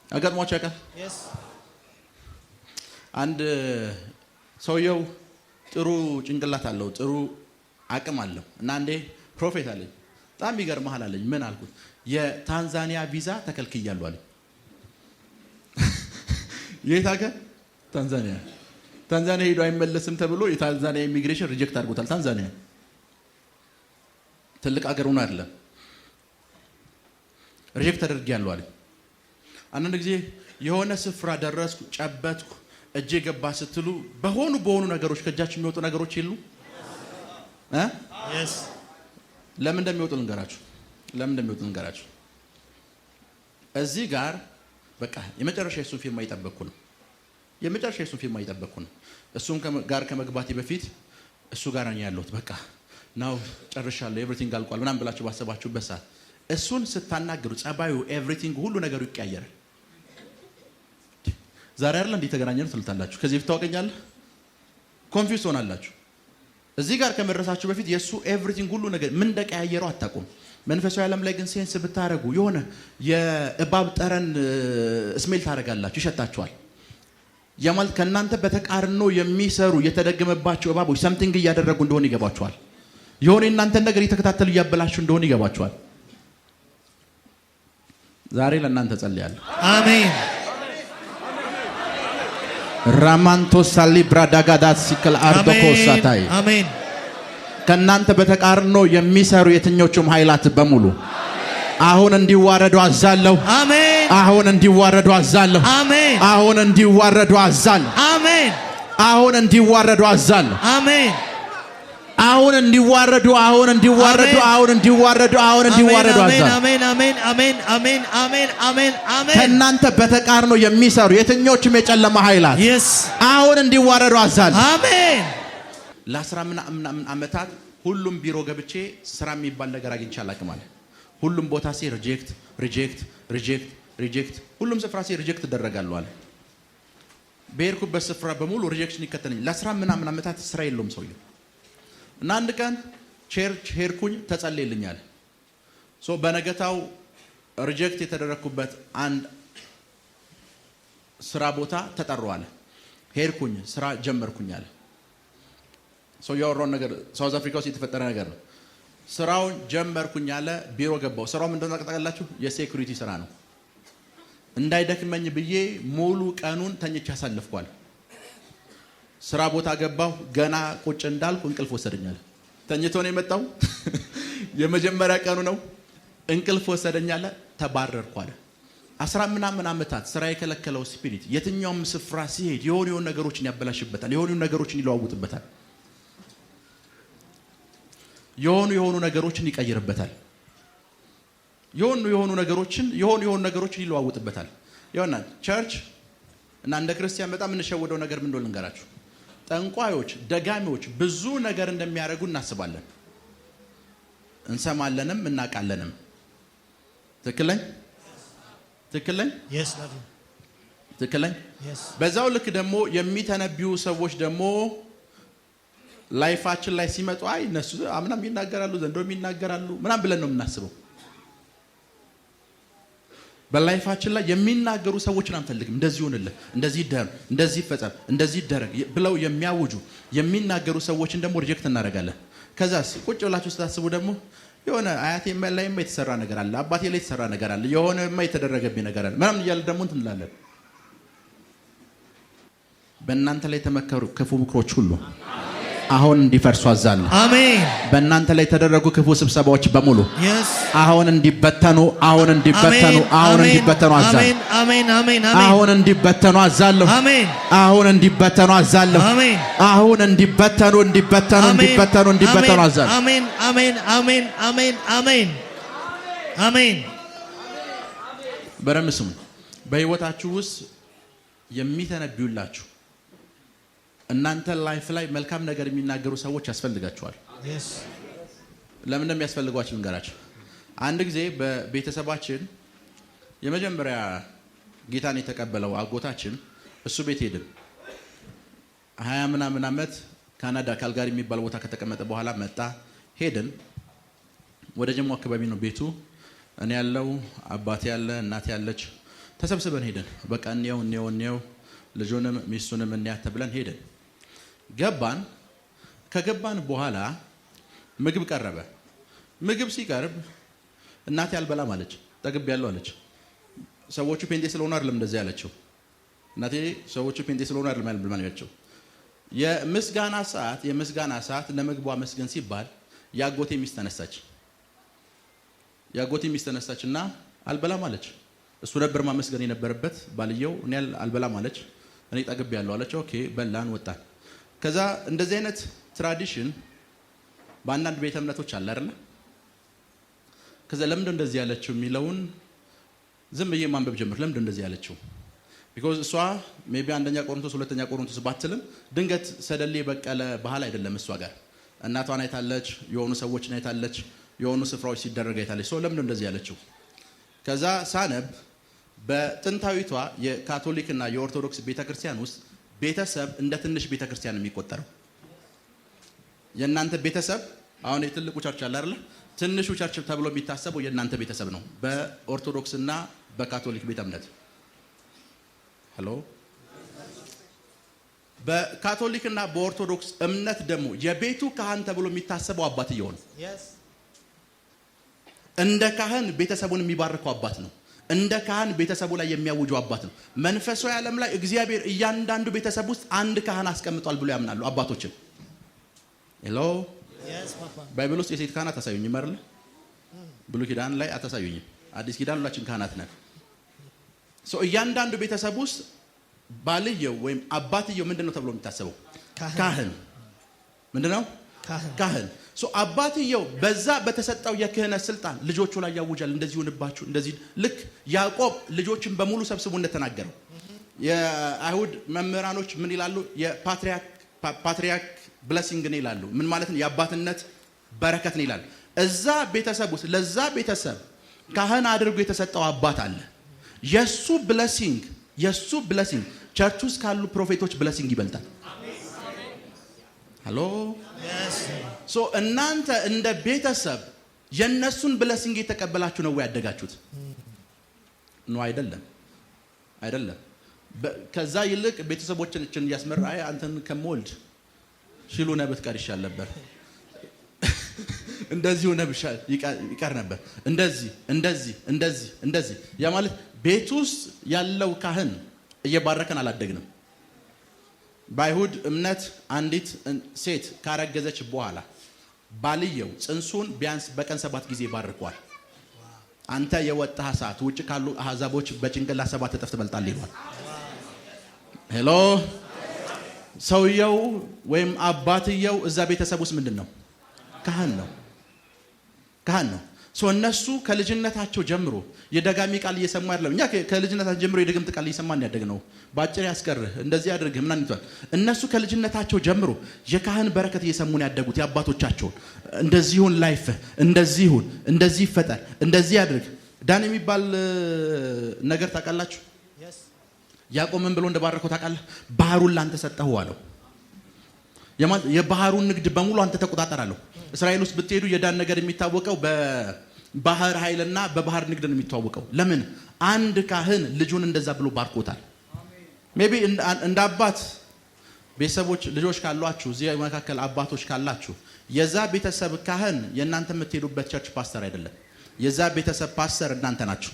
አጋጥሟቸው ያውቃል? አንድ ሰውየው ጥሩ ጭንቅላት አለው፣ ጥሩ አቅም አለው እና አንዴ ፕሮፌት አለኝ በጣም ይገርምሃል አለኝ። ምን አልኩት? የታንዛኒያ ቪዛ ተከልክያለሁ አለኝ። የት ሀገር? ታንዛኒያ ሄዶ አይመለስም ተብሎ የታንዛኒያ ኢሚግሬሽን ሪጀክት አድርጎታል። ታንዛኒያ ትልቅ አገር ሆኖ አይደለም ሪጀክት አድርጌያለሁ አለ። አንዳንድ ጊዜ የሆነ ስፍራ ደረስኩ፣ ጨበጥኩ፣ እጄ ገባ ስትሉ በሆኑ ነገሮች ከእጃችሁ የሚወጡ ነገሮች የሉ ለምን እንደሚወጡ ልንገራችሁ። እዚህ ጋር በቃ የመጨረሻ የሱን ፊርማ እየጠበቅኩ ነው። እሱም ጋር ከመግባቴ በፊት እሱ ጋር ነኝ ያለሁት። በቃ ናው ጨርሻለሁ፣ ኤቭሪቲንግ አልቋል ምናምን ብላችሁ ባሰባችሁበት ሰዓት እሱን ስታናገሩ ጸባዩ፣ ኤቭሪቲንግ ሁሉ ነገሩ ይቀያየራል። ዛሬ አይደል እንዴ ተገናኘን ትልታላችሁ። ከዚህ በፊት ታውቀኛለህ፣ ኮንፊውዝ ሆናላችሁ። እዚህ ጋር ከመድረሳችሁ በፊት የሱ ኤቭሪቲንግ ሁሉ ነገር ምን እንደቀያየረው አታውቁም። መንፈሳዊ ዓለም ላይ ግን ሴንስ ብታረጉ የሆነ የእባብ ጠረን ስሜል ታረጋላችሁ፣ ይሸታችኋል። ያማል ከናንተ በተቃርኖ የሚሰሩ የተደገመባቸው እባቦች ሰምቲንግ እያደረጉ እንደሆነ ይገባችኋል። የሆነ እናንተ ነገር እየተከታተሉ እያበላችሁ እንደሆነ ይገባችኋል። ዛሬ ለእናንተ ጸልያለሁ። አሜን። ራማንቶ ሳሊ ብራዳጋዳት ሲከል አርዶኮሳታይ አሜን። ከናንተ በተቃርኖ የሚሰሩ የትኞቹም ኃይላት በሙሉ አሁን እንዲዋረዱ አዛለሁ። አሜን። አሁን እንዲዋረዱ አዛለሁ። አሜን። አሁን እንዲዋረዱ አዛለሁ። አሜን። አሁን እንዲዋረዱ አዛለሁ። አሜን። አሁን እንዲዋረዱ አዛለሁ። አሜን። አሜን። አሜን። አሜን። አሜን። አሜን። አሜን። ከናንተ በተቃርኖ የሚሰሩ የትኞቹም የጨለማ ኃይላት አሁን እንዲዋረዱ አዛለሁ። አሜን። ለ10 ምናምን ዓመታት ሁሉም ቢሮ ገብቼ ስራ የሚባል ነገር አግኝቼ አላውቅም አለ። ሁሉም ቦታ ሲ ሪጀክት ሁሉም ስፍራ ሲ ሪጀክት ተደረጋለሁ አለ። በሄድኩበት ስፍራ በሙሉ ሪጀክሽን ይከተለኝ። ለ10 ምናምን ዓመታት ስራ የለውም ሰውየው። እና አንድ ቀን ቸርች ሄድኩኝ፣ ተጸልይልኛል። በነገታው ሪጀክት የተደረኩበት አንድ ስራ ቦታ ተጠራዋል። ሄድኩኝ፣ ስራ ጀመርኩኛል። ያወራውን ነገር ሳውዝ አፍሪካ ውስጥ የተፈጠረ ነገር ነው። ስራውን ጀመርኩኝ አለ። ቢሮ ገባው። ስራው ምንድነው ታውቃላችሁ? የሴኩሪቲ ስራ ነው። እንዳይደክመኝ ብዬ ሙሉ ቀኑን ተኝቼ አሳልፍኳል። ስራ ቦታ ገባሁ። ገና ቁጭ እንዳልኩ እንቅልፍ ወሰደኛል። ተኝቶ ነው የመጣው። የመጀመሪያ ቀኑ ነው። እንቅልፍ ወሰደኛል። ተባረርኳል። 10 ምናምን ዓመታት ስራ የከለከለው ስፒሪት የትኛውም ስፍራ ሲሄድ የሆኑ ነገሮችን ያበላሽበታል። የሆኑ ነገሮችን ይለዋውጥበታል። የሆኑ ነገሮችን ይቀይርበታል። የሆኑ ነገሮችን ይለዋውጥበታል። ይሆናል ቸርች እና እንደ ክርስቲያን በጣም እንሸወደው ነገር ምን እንደሆነ ልንገራችሁ። ጠንቋዮች፣ ደጋሚዎች ብዙ ነገር እንደሚያደርጉ እናስባለን፣ እንሰማለንም እናውቃለንም። ትክክለኝ በዛው ልክ ደግሞ የሚተነብዩ ሰዎች ደግሞ ላይፋችን ላይ ሲመጡ አይ እነሱ አምናም ይናገራሉ ዘንዶም ይናገራሉ ምናም ብለን ነው የምናስበው። በላይፋችን ላይ የሚናገሩ ሰዎችን አንፈልግም። እንደዚህ ሆነልህ፣ እንደዚህ ይደረግ፣ እንደዚህ ይፈጸም፣ እንደዚህ ይደረግ ብለው የሚያውጁ የሚናገሩ ሰዎችን ደግሞ ሪጀክት እናደርጋለን። ከዛስ ቁጭ ብላችሁ ስታስቡ ደግሞ የሆነ አያቴ ላይማ የተሰራ ነገር አለ፣ አባቴ ላይ የተሰራ ነገር አለ፣ የሆነማ የተደረገብኝ ነገር አለ ምናምን እያለ ደግሞ እንትን እንላለን። በእናንተ ላይ የተመከሩ ክፉ ምክሮች ሁሉ አሁን እንዲፈርሱ አዛለሁ። አሜን። በእናንተ ላይ የተደረጉ ክፉ ስብሰባዎች በሙሉ አሁን እንዲበተኑ አዛለሁ። አሁን እንዲበተኑ አዛለሁ። አሁን እንዲበተኑ አዛለሁ። አሁን እንዲበተኑ አዛለሁ። አሁን እንዲበተኑ አዛለሁ። አሜን። አሜን። አሜን። አሜን። አሜን። አሜን። በረም ስሙ። በህይወታችሁ ውስጥ የሚተነብዩላችሁ እናንተ ላይፍ ላይ መልካም ነገር የሚናገሩ ሰዎች ያስፈልጋቸዋል። ለምን እንደሚያስፈልጓችሁ ልንገራችሁ። አንድ ጊዜ በቤተሰባችን የመጀመሪያ ጌታን የተቀበለው አጎታችን እሱ ቤት ሄድን። 20 ምናምን ዓመት ካናዳ ካልጋሪ የሚባል ቦታ ከተቀመጠ በኋላ መጣ። ሄድን። ወደ ጀሞ አካባቢ ነው ቤቱ። እኔ ያለው አባቴ ያለ እናቴ ያለች ተሰብስበን ሄድን። በቃ እኔው ልጁንም ሚስቱንም እንያት ተብለን ሄድን። ገባን። ከገባን በኋላ ምግብ ቀረበ። ምግብ ሲቀርብ እናቴ አልበላም አለች። ጠግብ ያለው አለች። ሰዎቹ ፔንቴ ስለሆነ አይደለም እንደዚህ ያለችው። እናቴ ሰዎቹ ፔንቴ ስለሆኑ አይደለም ያልማቸው የምስጋና ሰዓት ለምግቧ መስገን ሲባል ያጎቴ ሚስት ተነሳችና አልበላም አለች። እሱ ነበር ማመስገን የነበረበት ባልየው። እኔ አልበላም አለች። እኔ ጠግብ ያለው አለች። ኦኬ በላን ወጣን። ከዛ እንደዚህ አይነት ትራዲሽን በአንዳንድ ቤተ እምነቶች አለ አይደል? ከዛ ለምን እንደዚህ ያለችው የሚለውን ዝም ብዬ ማንበብ ጀመርኩ። ለምን እንደዚህ ያለችው? ቢኮዝ እሷ ሜቢ አንደኛ ቆሮንቶስ ሁለተኛ ቆሮንቶስ ባትልም ድንገት ሰደሌ በቀለ ባህል አይደለም። እሷ ጋር እናቷን አይታለች፣ የሆኑ ሰዎችን አይታለች፣ የሆኑ ስፍራዎች ሲደረግ አይታለች። ሰው ለምን እንደዚህ ያለችው? ከዛ ሳነብ በጥንታዊቷ የካቶሊክና የኦርቶዶክስ ቤተክርስቲያን ውስጥ ቤተሰብ እንደ ትንሽ ቤተክርስቲያን የሚቆጠረው የእናንተ ቤተሰብ አሁን የትልቁ ቸርች አለ አይደል? ትንሹ ቸርች ተብሎ የሚታሰበው የእናንተ ቤተሰብ ነው በኦርቶዶክስና በካቶሊክ ቤተ እምነት። ሄሎ በካቶሊክና በኦርቶዶክስ እምነት ደግሞ የቤቱ ካህን ተብሎ የሚታሰበው አባትየው ነው። እንደ ካህን ቤተሰቡን የሚባርከው አባት ነው። እንደ ካህን ቤተሰቡ ላይ የሚያውጀው አባት ነው። መንፈሳዊ ዓለም ላይ እግዚአብሔር እያንዳንዱ ቤተሰብ ውስጥ አንድ ካህን አስቀምጧል ብሎ ያምናሉ አባቶችን። ሄሎ ባይብል ውስጥ የሴት ካህናት አታሳዩኝም አይደል? ብሉይ ኪዳን ላይ አታሳዩኝም። አዲስ ኪዳን ሁላችን ካህናት ነን። እያንዳንዱ ቤተሰብ ውስጥ ባልየው ወይም አባትየው ምንድነው ተብሎ የሚታሰበው? ካህን። ምንድነው? ካህን። አባትየው በዛ በተሰጠው የክህነት ስልጣን ልጆቹ ላይ ያውጃል። እንደዚህ ሆነባችሁ እንደዚህ። ልክ ያዕቆብ ልጆችን በሙሉ ሰብስቦ እንደተናገረው የአይሁድ መምህራኖች ምን ይላሉ? የፓትሪያርክ ብሌሲንግ ነው ይላሉ። ምን ማለት ነው? የአባትነት በረከት ነው ይላሉ። እዛ ቤተሰብ ውስጥ ለዛ ቤተሰብ ካህን አድርጎ የተሰጠው አባት አለ። የሱ ብሌሲንግ ቸርች ውስጥ ካሉ ፕሮፌቶች ብሌሲንግ ይበልጣል። ሄሎ እናንተ እንደ ቤተሰብ የነሱን ብሌሲንግ የተቀበላችሁ ነው ያደጋችሁት? ነው አይደለም? ከዛ ይልቅ ቤተሰቦችን እያስመራ አንተን ከመወልድ ሽሉ ነብት ቀር ይሻል ነበር። እንደዚህ ሆነ ብሻል ይቀር ነበር። እንደዚህ ያ ማለት ቤት ውስጥ ያለው ካህን እየባረከን አላደግንም። በአይሁድ እምነት አንዲት ሴት ካረገዘች በኋላ ባልየው ጽንሱን ቢያንስ በቀን 7 ጊዜ ባርኳል። አንተ የወጣህ ሰዓት ውጭ ካሉ አህዛቦች በጭንቅላት 7 እጥፍ ትበልጣለህ ይላል። ሄሎ ሰውየው ወይም አባትየው እዛ ቤተሰብ ውስጥ ምንድነው? ካህን ነው። እነሱ ከልጅነታቸው ጀምሮ የደጋሚ ቃል እየሰሙ አይደለም። እኛ ከልጅነታችን ጀምሮ የድግምት ቃል እየሰማን ያደግነው ባጭር ያስቀርህ እንደዚህ ያድርግ ምናምን ይቷል። እነሱ ከልጅነታቸው ጀምሮ የካህን በረከት እየሰሙን ያደጉት የአባቶቻቸውን እንደዚሁን ላይፍ እንደዚሁን እንደዚህ ይፈጠር እንደዚህ ያድርግ። ዳን የሚባል ነገር ታውቃላችሁ? ያዕቆብ ምን ብሎ እንደባረከው ታውቃለህ? ባህሩን ላንተ ሰጠሁ አለው። የባህሩን ንግድ በሙሉ አንተ ተቆጣጠራለሁ። እስራኤል ውስጥ ብትሄዱ የዳን ነገር የሚታወቀው በባህር ኃይልና በባህር ንግድ ነው የሚታወቀው። ለምን? አንድ ካህን ልጁን እንደዛ ብሎ ባርኮታል። ሜቢ እንደ አባት ቤተሰቦች ልጆች ካሏችሁ እዚህ መካከል አባቶች ካላችሁ የዛ ቤተሰብ ካህን የእናንተ የምትሄዱበት ቸርች ፓስተር አይደለም። የዛ ቤተሰብ ፓስተር እናንተ ናችሁ።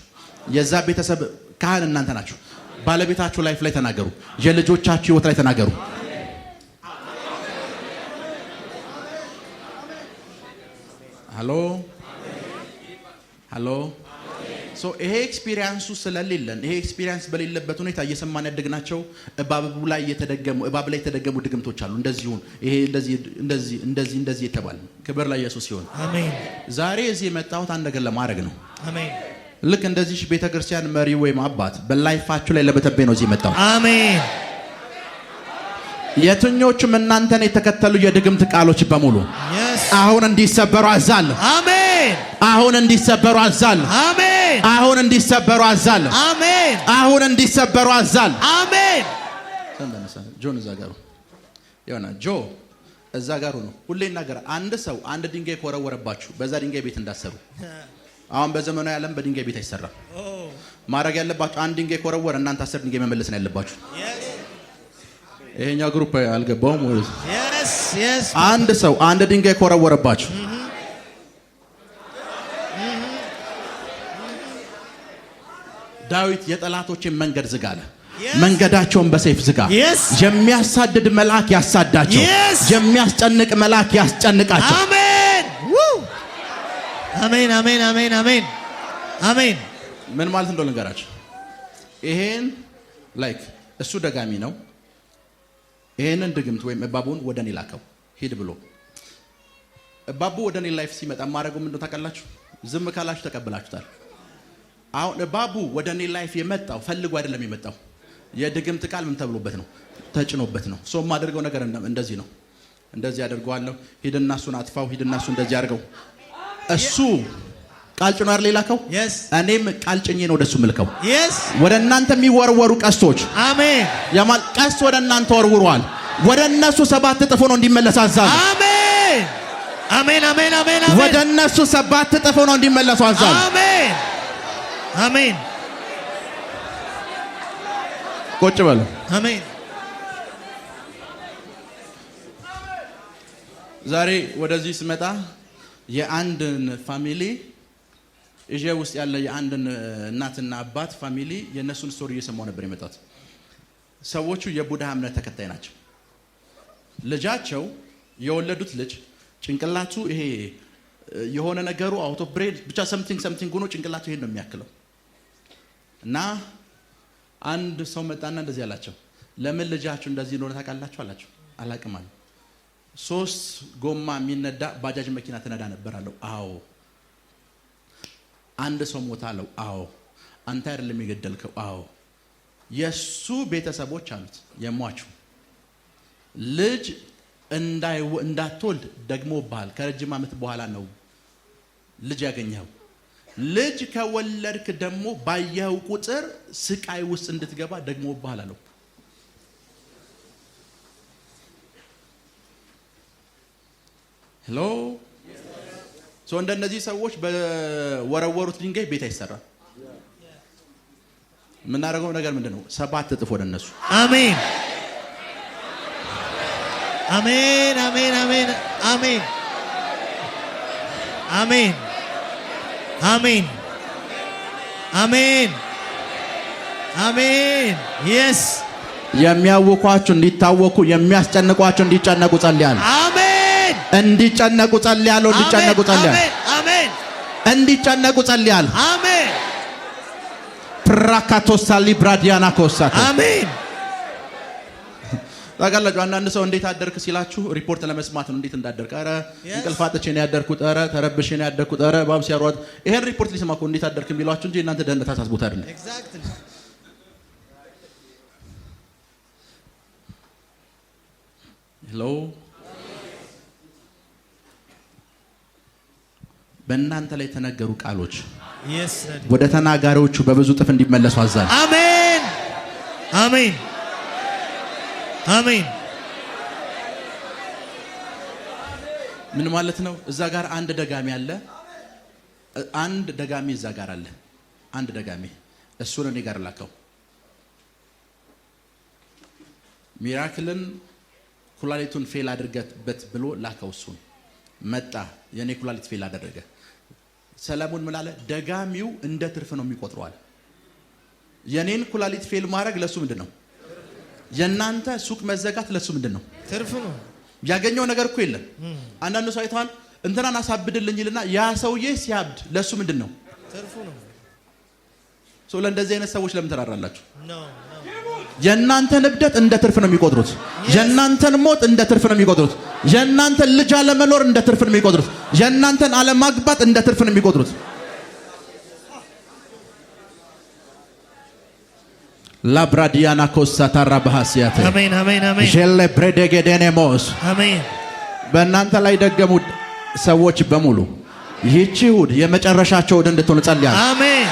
የዛ ቤተሰብ ካህን እናንተ ናችሁ። ባለቤታችሁ ላይፍ ላይ ተናገሩ። የልጆቻችሁ ህይወት ላይ ተናገሩ። ሄሎ ይሄ ኤክስፒሪየንሱ ስለሌለን ይሄ ኤክስፒሪየንስ በሌለበት ሁኔታ እየሰማን ያደግናቸው እባብ ላይ የተደገሙ ድግምቶች አሉ። እንደዚሁን ይሄ እንደዚህ የተባለ ክብር ላይ ኢየሱስ ይሁን። አሜን። ዛሬ እዚህ የመጣሁት አንድ ነገር ለማድረግ ነው። አሜን። ልክ እንደዚህ ቤተክርስቲያን መሪ ወይም አባት በላይፋችሁ ላይ ለበተቤ ነው እዚህ የመጣሁት። አሜን። የትኞቹም እናንተን የተከተሉ የድግምት ቃሎች በሙሉ አሁን እንዲሰበሩ አዛለሁ። አሜን። አሁን እንዲሰበሩ አዛለሁ። አሜን። አሁን እንዲሰበሩ አዛለሁ። አሜን። አሁን እንዲሰበሩ አዛለሁ። አሜን። ጆን እዛ ጋር ይሆና እዛ ጋር ነው ሁሌ ይናገራል። አንድ ሰው አንድ ድንጋይ ኮረወረባችሁ በዛ ድንጋይ ቤት እንዳሰሩ። አሁን በዘመናዊ ዓለም በድንጋይ ቤት አይሰራም። ማድረግ ያለባችሁ አንድ ድንጋይ ኮረወረ እናንተ 10 ድንጋይ መመለስ ነው ያለባችሁ። ይሄኛው ግሩፕ አልገባውም ወይ? አንድ ሰው አንድ ድንጋይ ኮረወረባችሁ ዳዊት የጠላቶችን መንገድ ዝጋ አለ። መንገዳቸውን በሰይፍ ዝጋ። የሚያሳድድ መልአክ ያሳዳቸው፣ የሚያስጨንቅ መልአክ ያስጨንቃቸው። አሜን አሜን አሜን አሜን አሜን አሜን። ምን ማለት እንደሆነ ልንገራችሁ። ይሄን ላይክ እሱ ደጋሚ ነው። ይሄንን ድግምት ወይም እባቡን ወደ እኔ ላከው ሂድ ብሎ እባቡ ወደ እኔ ላይፍ ሲመጣ ማረገው ምንድነው ታውቃላችሁ? ዝም ካላችሁ ተቀበላችሁታል። አሁን እባቡ ወደ እኔ ላይፍ የመጣው ፈልጎ አይደለም የመጣው። የድግምት ቃል ምን ተብሎበት ነው? ተጭኖበት ነው። ሶ ማደርገው ነገር እንደዚህ ነው። እንደዚህ አደርገዋለሁ። ሂድና እሱን አጥፋው፣ ሂድና እሱ እንደዚህ አድርገው። እሱ ቃል ጭኖ አይደል የላከው? እኔም ቃል ጭኜ ነው ወደሱ ምልከው። ወደ እናንተ የሚወርወሩ ቀስቶች አሜን። ያማል ቀስት ወደ እናንተ ወርውሯል። ወደ እነሱ 7 እጥፍ ነው እንዲመለስ አዛለሁ። አሜን አሜን አሜን አሜን። ወደ እነሱ 7 እጥፍ ነው እንዲመለሱ አዛለሁ። አሜን አሜን። ቁጭ በሉ። አሜን። ዛሬ ወደዚህ ስመጣ የአንድን ፋሚሊ እጄ ውስጥ ያለ የአንድን እናትና አባት ፋሚሊ የነሱን ስቶሪ እየሰማሁ ነበር የመጣሁት። ሰዎቹ የቡድሃ እምነት ተከታይ ናቸው። ልጃቸው የወለዱት ልጅ ጭንቅላቱ ይሄ የሆነ ነገሩ አውት ኦፍ ብሬን ብቻ ሰምቲንግ ሆኖ ጭንቅላቱ ይሄን ነው የሚያክለው። እና አንድ ሰው መጣና እንደዚህ አላቸው፣ ለምን ልጃችሁ እንደዚህ እንደሆነ ታውቃላችሁ አላቸው። አላቅም አሉ። 3 ጎማ የሚነዳ ባጃጅ መኪና ትነዳ ነበር አለው። አዎ። አንድ ሰው ሞታ አለው። አዎ። አንተ አይደለም የገደልከው? አዎ። የሱ ቤተሰቦች አሉት የሟቹ ልጅ እንዳትወልድ ደግሞ ባል ከረጅም ዓመት በኋላ ነው ልጅ ያገኘው። ልጅ ከወለድክ ደግሞ ባየው ቁጥር ስቃይ ውስጥ እንድትገባ ደግሞ ባል አለው። ሄሎ ሶ እንደነዚህ ሰዎች በወረወሩት ድንጋይ ቤት አይሰራም። የምናደርገው ነገር ምንድነው? 7 እጥፍ ወደ እነሱ። አሜን አሜን አሜን አሜን አሜን አሜን አሜን አሜን አሜን። የስ የሚያውኳችሁ እንዲታወኩ፣ የሚያስጨንቋችሁ እንዲጨነቁ ጸልያለሁ። አሜን። እንዲጨነቁ ጸልያለሁ። እንዲጨነቁ ጸልያለሁ። አሜን። እንዲጨነቁ ጸልያለሁ። አሜን። ፕራካቶሳሊ ብራዲያና ኮሳታ አሜን። ታውቃላችሁ አንዳንድ ሰው እንዴት አደርክ ሲላችሁ ሪፖርት ለመስማት ነው። እንዴት እንዳደርክ፣ ኧረ እንቅልፍ አጥቼ ነው ያደርኩት፣ ኧረ ተረብሼ ነው ያደርኩት፣ ኧረ ባብ ሲያሯት ይሄን ሪፖርት ሊሰማ እኮ እንዴት አደርክ ቢሏችሁ እንጂ እናንተ ደህንነት አሳስቦት አይደለም። ኤግዛክትሊ። ሄሎ በእናንተ ላይ የተነገሩ ቃሎች ወደ ተናጋሪዎቹ በብዙ ጥፍ እንዲመለሱ አዛል። አሜን አሜን አሜን። ምን ማለት ነው? እዛ ጋር አንድ ደጋሚ አለ። አንድ ደጋሚ እዛ ጋር አለ። አንድ ደጋሚ እሱን እኔ ጋር ላከው። ሚራክልን ኩላሊቱን ፌል አድርገበት ብሎ ላከው። እሱን መጣ። የኔ ኩላሊት ፌል አደረገ። ሰለሞን ምን አለ? ደጋሚው እንደ ትርፍ ነው የሚቆጥረዋል። የኔን ኩላሊት ፌል ማድረግ ለሱ ምንድነው? የናንተ ሱቅ መዘጋት ለሱ ምንድነው? ትርፍ ነው። ያገኘው ነገር እኮ የለም። አንዳንዱ ሰው አይተዋል። እንትናን አሳብድልኝ ይልና ያ ሰውዬ ሲያብድ ለሱ ምንድነው? ትርፍ ነው። ሶ ለእንደዚህ አይነት ሰዎች ለምን ተራራላችሁ? የናንተን እብደት እንደ ትርፍ ነው የሚቆጥሩት። የናንተን ሞት እንደ ትርፍ ነው የሚቆጥሩት። የናንተን ልጅ አለመኖር እንደ ትርፍ ነው የሚቆጥሩት። የናንተን አለማግባት እንደ ትርፍ ነው የሚቆጥሩት። ላብራዲያና ኮሳታራ ባህሲያተ አሜን አሜን አሜን። ጀለ ብሬደገደኔሞስ አሜን። በእናንተ ላይ ደገሙ ሰዎች በሙሉ ይህች እሑድ የመጨረሻቸው እሑድ እንድትሆን ጸልያለሁ። አሜን።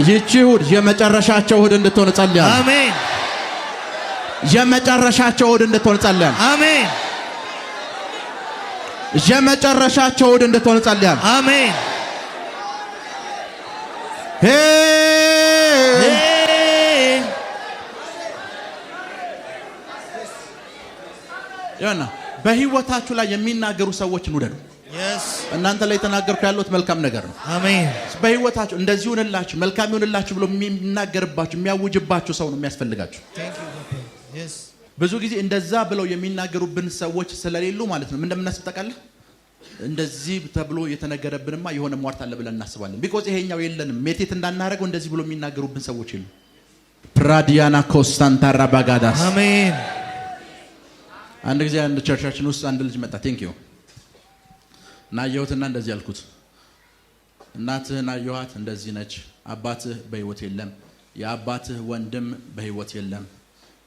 ይህች እሑድ የመጨረሻቸው እሑድ እንድትሆን ጸልያለሁ። አሜን። የመጨረሻቸው እሑድ እንድትሆን ጸልያለሁ። አሜን። የመጨረሻቸው እሑድ እንድትሆን ጸልያለሁ። አሜን። ያና በህይወታችሁ ላይ የሚናገሩ ሰዎችን ውደዱ። እናንተ ላይ ተናገርኩ ያለሁት መልካም ነገር ነው። አሜን። በህይወታችሁ እንደዚህ ሆነላችሁ መልካም ይሆንላችሁ ብሎ የሚናገርባችሁ የሚያውጅባችሁ ሰው ነው የሚያስፈልጋችሁ። ብዙ ጊዜ እንደዛ ብለው የሚናገሩብን ሰዎች ስለሌሉ ማለት ነው እንደምናስብ ታውቃለህ። እንደዚህ ተብሎ የተነገረብንማ የሆነ ሟርት አለ ብለን እናስባለን። ቢኮዝ ይሄኛው የለንም ሜቴት እንዳናረገው እንደዚህ ብሎ የሚናገሩብን ሰዎች የሉ። ፕራዲያና ኮስታንታራ ባጋዳስ አሜን። አንድ ጊዜ አንድ ቸርቻችን ውስጥ አንድ ልጅ መጣ። ቴንክ ዩ እና አየሁትና እንደዚህ ያልኩት እናትህን አየኋት እንደዚህ ነች፣ አባትህ በህይወት የለም፣ የአባትህ ወንድም በህይወት የለም፣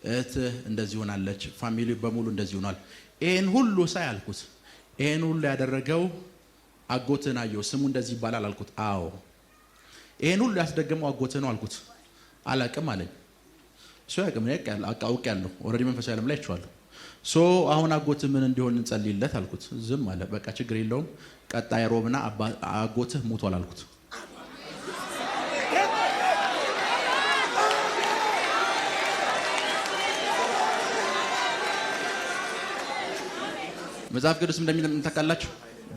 እህትህ እንደዚህ ሆናለች፣ ፋሚሊ በሙሉ እንደዚህ ሆኗል። ይሄን ሁሉ ሳይ አልኩት ይሄን ሁሉ ያደረገው አጎትህን አየሁ፣ ስሙ እንደዚህ ይባላል አልኩት። አዎ ይሄን ሁሉ ያስደገመው አጎትህ ነው አልኩት። አላቅም አለኝ። እሱ ያቅም አውቄያለሁ፣ ኦልሬዲ መንፈሳዊ ዓለም ላይ አይቼዋለሁ። ሶ አሁን አጎትህ ምን እንዲሆን እንጸልይለት አልኩት። ዝም አለ። በቃ ችግር የለውም ቀጣይ ሮብና አጎትህ ሞቷል አልኩት። መጽሐፍ ቅዱስ እንደሚታካላችሁ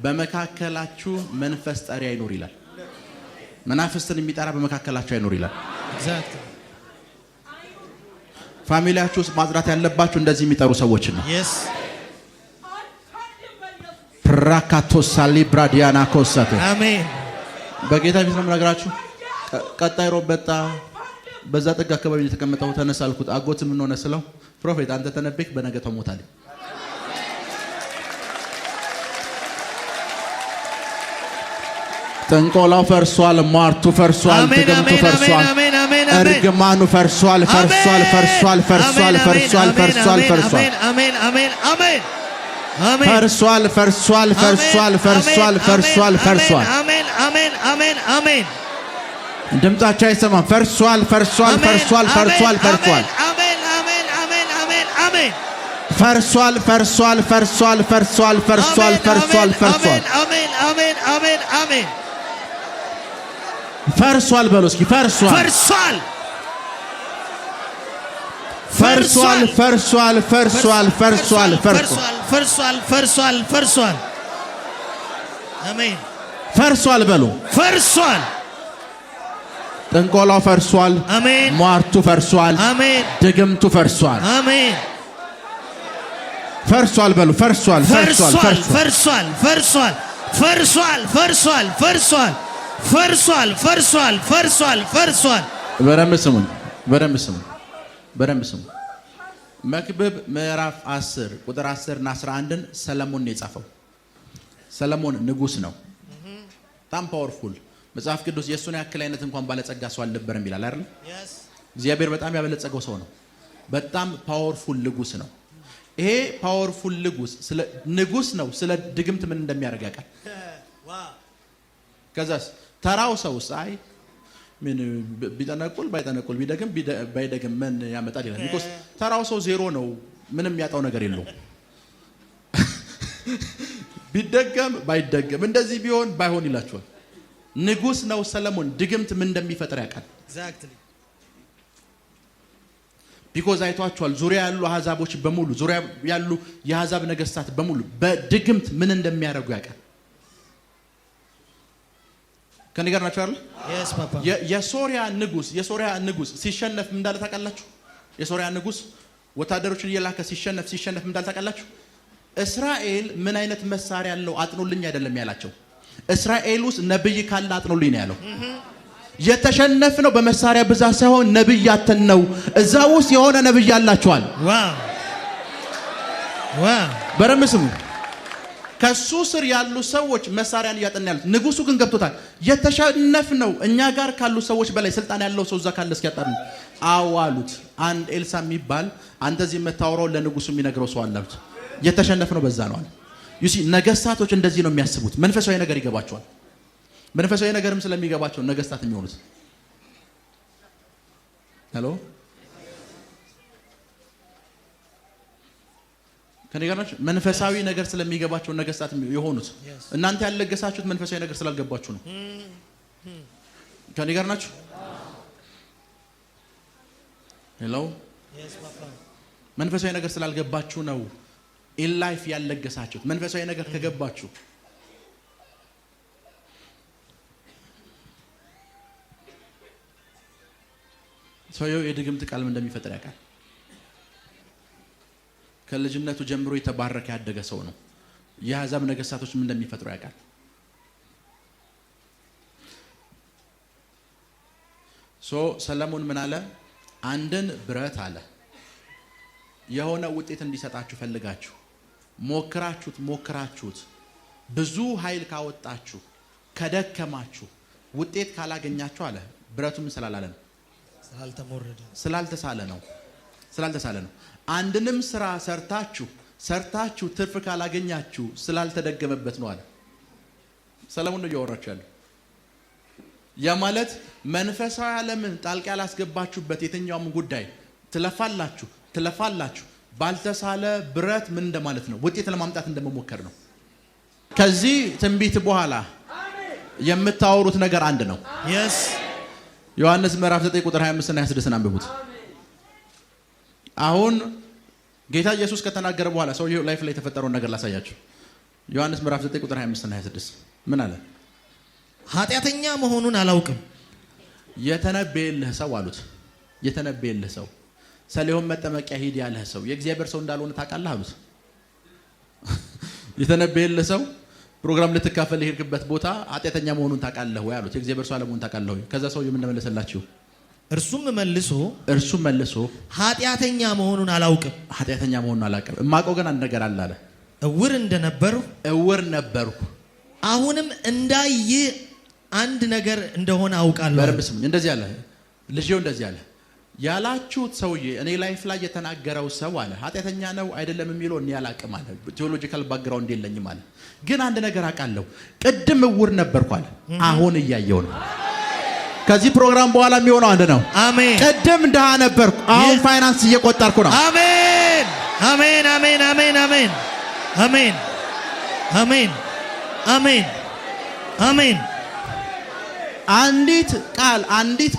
በመካከላችሁ መንፈስ ጠሪ አይኖር ይላል። መናፍስትን የሚጠራ በመካከላችሁ አይኖር ይላል። ኤግዛክትሊ ፋሚሊያችሁ ውስጥ ማጽዳት ያለባችሁ እንደዚህ የሚጠሩ ሰዎች ነው። yes ፕራካቶሳሊ ብራዲያና ኮሳተ አሜን። በጌታ ፊት ነው የምነግራችሁ። ቀጣይ ሮብ በጣ በዛ ጥግ አካባቢ የተቀመጠው ተነሳልኩት። አጎት ምን ሆነ ስለው ፕሮፌት አንተ ተነበይክ በነገታው ሞታል። ጥንቆላው ፈርሷል፣ ሟርቱ ፈርሷል፣ ድግምቱ ፈርሷል፣ እርግማኑ ፈርሷል፣ ፈርሷል፣ ፈርሷል፣ ፈርሷል፣ ፈርሷል፣ ፈርሷል፣ ፈርሷል። አሜን አሜን አሜን አሜን። ፈርሷል፣ ፈርሷል፣ ፈርሷል፣ ፈርሷል፣ ፈርሷል፣ ፈርሷል። አሜን አሜን አሜን አሜን። ድምጻችሁ አይሰማም። ፈርሷል፣ ፈርሷል፣ ፈርሷል፣ ፈርሷል፣ ፈርሷል። አሜን አሜን አሜን አሜን አሜን። ፈርሷል፣ ፈርሷል፣ ፈርሷል፣ ፈርሷል፣ ፈርሷል፣ ፈርሷል፣ ፈርሷል። አሜን አሜን አሜን አሜን። ፈርሷል በሉ እስኪ። ፈርሷል፣ ፈርሷል፣ ፈርሷል፣ ፈርሷል፣ ፈርሷል፣ ፈርሷል፣ ፈርሷል፣ ፈርሷል፣ ፈርሷል፣ ፈርሷል። አሜን። ፈርሷል በሉ። ፈርሷል። ጥንቆላው ፈርሷል። አሜን። ሟርቱ ፈርሷል። አሜን። ድግምቱ ፈርሷል። አሜን። ፈርሷል በሉ። ፈርሷል፣ ፈርሷል፣ ፈርሷል፣ ፈርሷል፣ ፈርሷል፣ ፈርሷል፣ ፈርሷል፣ ፈርሷል፣ ፈርሷል፣ ፈርሷል፣ ፈርሷል። በደንብ ስሙኝ፣ በደንብ ስሙኝ፣ በደንብ ስሙኝ። መክብብ ምዕራፍ 10 ቁጥር 10 እና 11ን ሰለሞን ነው የጻፈው። ሰለሞን ንጉስ ነው። በጣም ፓወርፉል መጽሐፍ ቅዱስ የሱን ያክል አይነት እንኳን ባለጸጋ ሰው አልነበረም ይላል አይደል? እግዚአብሔር በጣም ያበለጸገው ሰው ነው። በጣም ፓወርፉል ንጉስ ነው። ይሄ ፓወርፉል ንጉስ ነው። ስለ ድግምት ምን እንደሚያደርግ ያውቃል። ከዛስ ተራው ሰው ሳይ ምን ቢጠነቁል ባይጠነቁል ቢደግም ባይደግም ምን ያመጣል ይላል። ቢኮዝ ተራው ሰው ዜሮ ነው፣ ምንም ያጣው ነገር የለውም። ቢደገም ባይደገም እንደዚህ ቢሆን ባይሆን ይላችኋል። ንጉስ ነው ሰለሞን። ድግምት ምን እንደሚፈጥር ያውቃል። ኤግዛክትሊ ቢኮዝ አይቷቸዋል። ዙሪያ ያሉ አህዛቦች በሙሉ ዙሪያ ያሉ የአህዛብ ነገስታት በሙሉ በድግምት ምን እንደሚያደርጉ ያውቃል። ከኔ ጋር ናችሁ አይደል? yes papa። የሶሪያ ንጉስ ሲሸነፍ ምን እንዳለ ታውቃላችሁ? የሶሪያ ንጉስ ወታደሮችን እየላከ ሲሸነፍ ምን እንዳለ ታውቃላችሁ? እስራኤል ምን አይነት መሳሪያ ያለው አጥኑልኝ አይደለም ያላቸው። እስራኤል ውስጥ ነብይ ካለ አጥኑልኝ ነው ያለው። የተሸነፍነው በመሳሪያ ብዛት ሳይሆን ነብያትን ነው። እዛ ውስጥ የሆነ ነብይ ያላችኋል። ዋው ዋው። በደንብ ስሙ። ከሱ ስር ያሉ ሰዎች መሳሪያን እያጠኑ ያሉት፣ ንጉሱ ግን ገብቶታል። የተሸነፍነው እኛ ጋር ካሉ ሰዎች በላይ ስልጣን ያለው ሰው እዛ ካለ እስኪያጣሩ አዋሉት። አንድ ኤልሳ የሚባል አንተ እዚህ የምታወራው ለንጉሱ የሚነግረው ሰው አላሉት። የተሸነፍነው በዛ ነው አለ። ዩሲ ነገስታቶች እንደዚህ ነው የሚያስቡት። መንፈሳዊ ነገር ይገባቸዋል። መንፈሳዊ ነገርም ስለሚገባቸው ነገስታት የሚሆኑት ሄሎ ከኔ ጋር ናችሁ? መንፈሳዊ ነገር ስለሚገባቸው ነገስታት የሆኑት እናንተ ያለገሳችሁት መንፈሳዊ ነገር ስላልገባችሁ ነው። ከኔ ጋር ናችሁ? ሄሎ መንፈሳዊ ነገር ስላልገባችሁ ነው ኢን ላይፍ ያለገሳችሁት። መንፈሳዊ ነገር ከገባችሁ ሰውየው የድግምት ቃል ምን እንደሚፈጥር ያውቃል። ከልጅነቱ ጀምሮ የተባረከ ያደገ ሰው ነው። የአሕዛብ ነገሥታቶች ምን እንደሚፈጥሩ ያውቃል። ሰለሞን ምን አለ? አንድን ብረት አለ የሆነ ውጤት እንዲሰጣችሁ ፈልጋችሁ ሞክራችሁት ብዙ ኃይል ካወጣችሁ ከደከማችሁ ውጤት ካላገኛችሁ አለ ብረቱ ምን ስላላለ ነው? ስላልተሳለ ነው። አንድንም ስራ ሰርታችሁ ትርፍ ካላገኛችሁ ስላልተደገመበት ነው አለ። ሰለሞን ነው እያወራችሁ ያለው። ያ ማለት መንፈሳዊ ዓለምን ጣልቃ ያላስገባችሁበት የትኛውም ጉዳይ ትለፋላችሁ ባልተሳለ ብረት ምን እንደማለት ነው? ውጤት ለማምጣት እንደመሞከር ነው። ከዚህ ትንቢት በኋላ የምታወሩት ነገር አንድ ነው። ዮሐንስ ምዕራፍ 9 ቁጥር 25 እና 26 አንብቡት። አሁን ጌታ ኢየሱስ ከተናገረ በኋላ ሰውየው ላይፍ ላይ የተፈጠረውን ነገር ላሳያችሁ። ዮሐንስ ምዕራፍ 9 ቁጥር 25 እና 26 ምን አለ? ኃጢአተኛ መሆኑን አላውቅም። የተነበየልህ ሰው አሉት። የተነበየልህ ሰው ሰሊሆም መጠመቂያ ሂድ ያለህ ሰው የእግዚአብሔር ሰው እንዳልሆነ ታውቃለህ አሉት። የተነበየልህ ሰው ፕሮግራም ልትካፈል ሄድክበት ቦታ ኃጢአተኛ መሆኑን ታውቃለህ ወይ አሉት። የእግዚአብሔር ሰው አለመሆኑን ታውቃለህ ወይ? ከዛ ሰውዬው ምን እንደመለሰላችሁ? እርሱም መልሶ ኃጢአተኛ መሆኑን አላውቅም። እማውቀው ግን አንድ ነገር አለ። እውር ነበርኩ አሁንም እንዳይ አንድ ነገር እንደሆነ አውቃለሁ። በርብስም እንደዚህ አለ። ልጅው እንደዚህ አለ። ያላችሁት ሰውዬ እኔ ላይፍ ላይ የተናገረው ሰው አለ ኃጢአተኛ ነው አይደለም የሚለው እኔ ያላቅም አለ። ቲዮሎጂካል ባክግራውንድ የለኝም አለ። ግን አንድ ነገር አውቃለሁ። ቅድም እውር ነበርኩ አለ። አሁን እያየው ነው። ከዚህ ፕሮግራም በኋላ የሚሆነው አንድ ነው። አሜን። ቅድም ድሃ ነበርኩ፣ አሁን ፋይናንስ እየቆጠርኩ ነው። አሜን አሜን አሜን አሜን አሜን አሜን አሜን አሜን አሜን። አንዲት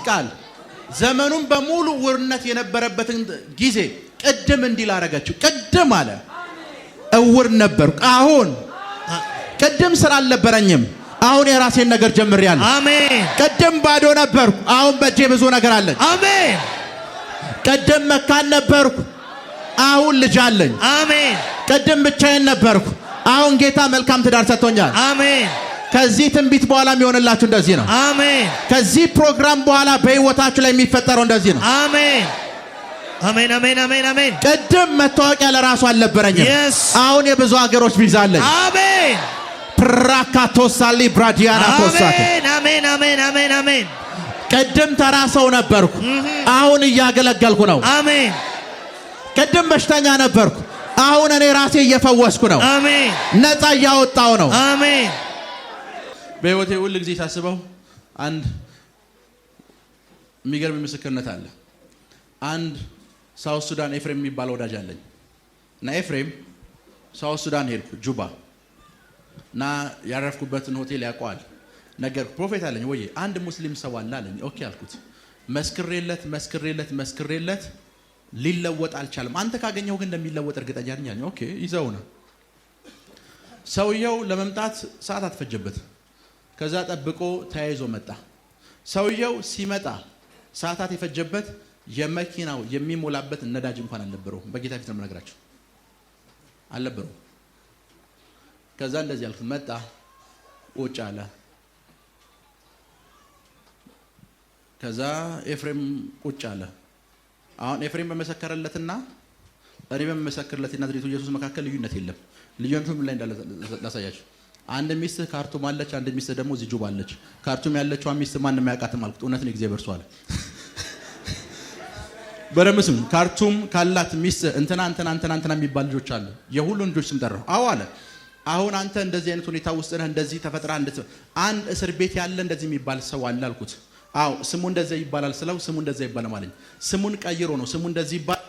ቃል ዘመኑን በሙሉ ውርነት የነበረበትን ጊዜ ቅድም እንዲል አረጋችሁ። ቅድም አለ እውር ነበርኩ፣ አሁን ቅድም ስራ አልነበረኝም፣ አሁን የራሴን ነገር ጀምሬያለሁ። አሜን። ቅድም ባዶ ነበርኩ፣ አሁን በእጄ ብዙ ነገር አለኝ። አሜን። ቅድም መካን ነበርኩ፣ አሁን ልጅ አለኝ። አሜን። ቅድም ብቻዬን ነበርኩ፣ አሁን ጌታ መልካም ትዳር ሰጥቶኛል። አሜን። ከዚህ ትንቢት በኋላ የሚሆንላችሁ እንደዚህ ነው። አሜን። ከዚህ ፕሮግራም በኋላ በህይወታችሁ ላይ የሚፈጠረው እንደዚህ ነው። አሜን አሜን አሜን አሜን አሜን። ቅድም መታወቂያ ለራሱ አልነበረኝም፣ አሁን የብዙ ሀገሮች ቪዛ አለኝ። አሜን። ፕራካቶሳሊ ብራዲያና ኮሳተ አሜን አሜን አሜን አሜን። ቅድም ተራ ሰው ነበርኩ፣ አሁን እያገለገልኩ ነው። አሜን። ቅድም በሽተኛ ነበርኩ፣ አሁን እኔ ራሴ እየፈወስኩ ነው። አሜን። ነፃ እያወጣው ነው። አሜን። በህይወቴ ሁሉ ጊዜ ሳስበው አንድ የሚገርም ምስክርነት አለ። አንድ ሳውት ሱዳን ኤፍሬም የሚባል ወዳጅ አለኝ እና ኤፍሬም ሳውት ሱዳን ሄድኩ ጁባ እና ያረፍኩበትን ሆቴል ያውቀዋል። ነገርኩ። ፕሮፌት አለኝ ወይ አንድ ሙስሊም ሰው አለ አለኝ። ኦኬ አልኩት። መስክሬለት ሊለወጥ አልቻለም። አንተ ካገኘው ግን እንደሚለወጥ እርግጠኛ ነኝ። ኦኬ ይዘው ነው። ሰውየው ለመምጣት ሰዓት አትፈጀበት። ከዛ ጠብቆ ተያይዞ መጣ። ሰውየው ሲመጣ ሰዓታት የፈጀበት የመኪናው የሚሞላበት ነዳጅ እንኳን አልነበረው። በጌታ ፊት ነው የምነግራችሁ፣ አልነበረው። ከዛ እንደዚህ አልኩት። መጣ፣ ቁጭ አለ። ከዛ ኤፍሬም ቁጭ አለ። አሁን ኤፍሬም በመሰከረለትና እኔ በመሰከረለት ናዝሬቱ ኢየሱስ መካከል ልዩነት የለም። ልዩነቱ ምን ላይ እንዳለ ላሳያችሁ። አንድ ሚስት ካርቱም አለች፣ አንድ ሚስት ደግሞ እዚህ ጁባ አለች። ካርቱም ያለችው ሚስት ማንንም ያውቃትም አልኩት። እውነት ነው እግዚአብሔር ሰው አለ። በረምስም ካርቱም ካላት ሚስት እንትና የሚባል ልጆች አሉ። የሁሉ ልጆች ስም ጠራው። አዎ አለ። አሁን አንተ እንደዚህ አይነት ሁኔታ ውስጥ ነህ፣ እንደዚህ ተፈጥራ አንድ እስር ቤት ያለ እንደዚህ የሚባል ሰው አለ አልኩት። አዎ ስሙ እንደዚህ ይባላል ስለው ስሙ እንደዚህ ይባላል ማለት ስሙን ቀይሮ ነው ስሙ እንደዚህ ይባላል።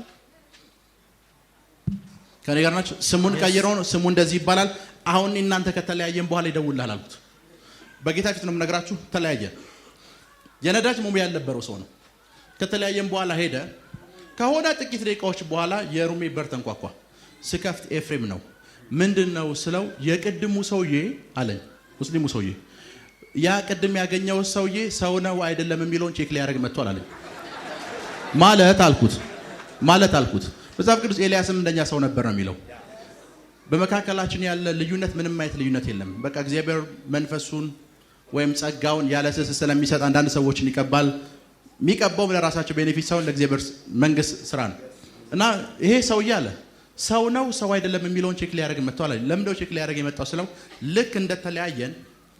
ከኔ ጋር ናችሁ? ስሙን ቀይሮ ነው ስሙ እንደዚህ ይባላል። አሁን እናንተ ከተለያየን በኋላ ይደውልልሃል አልኩት። በጌታ ፊት ነው የምነግራችሁ። ተለያየ። የነዳጅ መሙያ ያልነበረው ሰው ነው። ከተለያየን በኋላ ሄደ። ከሆነ ጥቂት ደቂቃዎች በኋላ የሩሜ በር ተንኳኳ። ስከፍት ኤፍሬም ነው። ምንድነው ስለው የቅድሙ ሰውዬ አለኝ። ሙስሊሙ ሰውዬ ያ ቅድም ያገኘው ሰውዬ ሰው ነው አይደለም የሚለውን ቼክ ሊያደርግ መጥቷል አለኝ። ማለት አልኩት። መጽሐፍ ቅዱስ ኤልያስም እንደኛ ሰው ነበር ነው የሚለው። በመካከላችን ያለ ልዩነት ምንም አይነት ልዩነት የለም። በቃ እግዚአብሔር መንፈሱን ወይም ጸጋውን ያለ ስስት ስለሚሰጥ አንዳንድ ሰዎችን ይቀባል። የሚቀባው ለራሳቸው ቤኔፊት ሳይሆን ለእግዚአብሔር መንግስት ስራ ነው። እና ይሄ ሰውዬ አለ ሰው ነው ሰው አይደለም የሚለውን ቼክ ሊያደርግ መጥቷል። ለምንድነው ቼክ ሊያደርግ የመጣው ስለው ልክ እንደተለያየን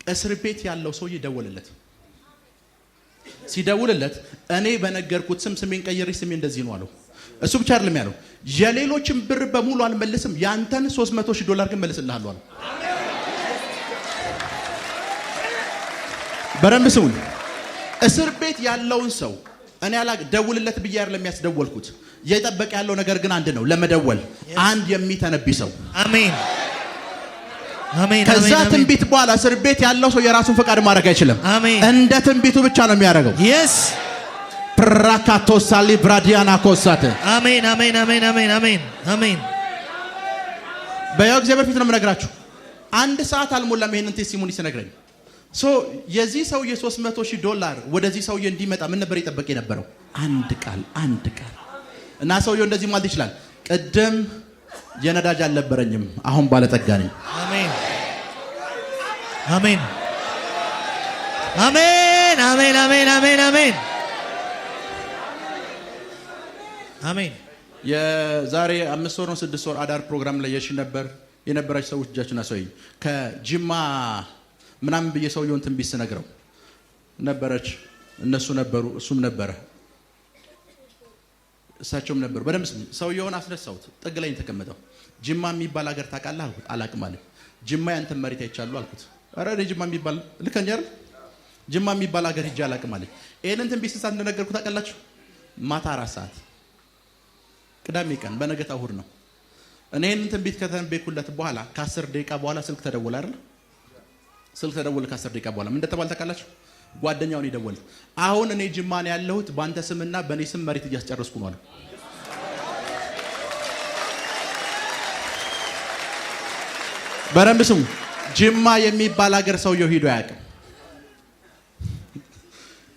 እስር ቤት ያለው ሰውዬ ደወለለት። ሲደውልለት እኔ በነገርኩት ስሜን ቀይሬ ስሜ እንደዚህ ነው አለው። እሱ ብቻ አይደለም ያለው የሌሎችን ብር በሙሉ አልመልስም ያንተን $300,000 ግን መልስልሃለሁ አለው። በረም ስሙን። እስር ቤት ያለውን ሰው እኔ ደውልለት ብዬ አይደለም ያስደወልኩት። እየጠበቀ ያለው ነገር ግን አንድ ነው፣ ለመደወል አንድ የሚተነብይ ሰው። አሜን አሜን። ከዛ ትንቢት በኋላ እስር ቤት ያለው ሰው የራሱን ፈቃድ ማድረግ አይችልም። እንደ ትንቢቱ ብቻ ነው የሚያደርገው። yes ፕራካቶሳሊ ብራዲያና ኮሳተ አሜን አሜን አሜን አሜን አሜን አሜን። በያው እግዚአብሔር ፊት ነው የምነግራችሁ። አንድ ሰዓት አልሞላም ይሄንን ቴስቲሞኒ ሲነግረኝ የዚህ ሰውዬ $300,000 ወደዚህ ሰውዬ እንዲመጣ ምን ነበር ይጠበቅ የነበረው? አንድ ቃል እና ሰውዬው እንደዚህ ማለት ይችላል። ቅድም የነዳጅ አልነበረኝም አሁን ባለጠጋ ነኝ። አሜን አሜን አሜን አሜን አሜን አሜን አሜን አሜን። የዛሬ 5 ወር ነው 6 ወር አዳር ፕሮግራም ላይ ነበር የነበራችሁ ሰዎች እጃችሁን አሳዩኝ። ከጅማ ምናምን ብዬ ሰውየውን ትንቢት ስነግረው ነበረች፣ እነሱ ነበሩ፣ እሱም ነበረ፣ እሳቸውም ነበሩ። በደምብ ሰውየውን አስነሳሁት። ጥግ ላይ ተቀመጠው። ጅማ የሚባል ሀገር ታውቃለህ አልኩት። አላቅም አለ። ጅማ ያንተን መሬት አይቻለሁ አልኩት። ኧረ ጅማ የሚባል ልከኛል ጅማ የሚባል ሀገር ሂጄ አላቅም አለ። ይሄንን ትንቢት ስንት እንደነገርኩት ታውቃላችሁ? ማታ 4 ሰዓት ቅዳሜ ቀን በነገታ እሑድ ነው። እኔ ይሄንን ትንቢት ከተንበይኩለት በኋላ ከ10 ደቂቃ በኋላ ስልክ ተደወለ አይደል? ስልክ ተደወለ ከ10 ደቂቃ በኋላ ምን እንደተባለ ታውቃላችሁ? ጓደኛውን ይደወል። አሁን እኔ ጅማ ነው ያለሁት ባንተ ስምና በኔ ስም መሬት እያስጨረስኩ ነው አለ። በረምብ ስሙ። ጅማ የሚባል ሀገር ሰውየው ሄዶ አያውቅም።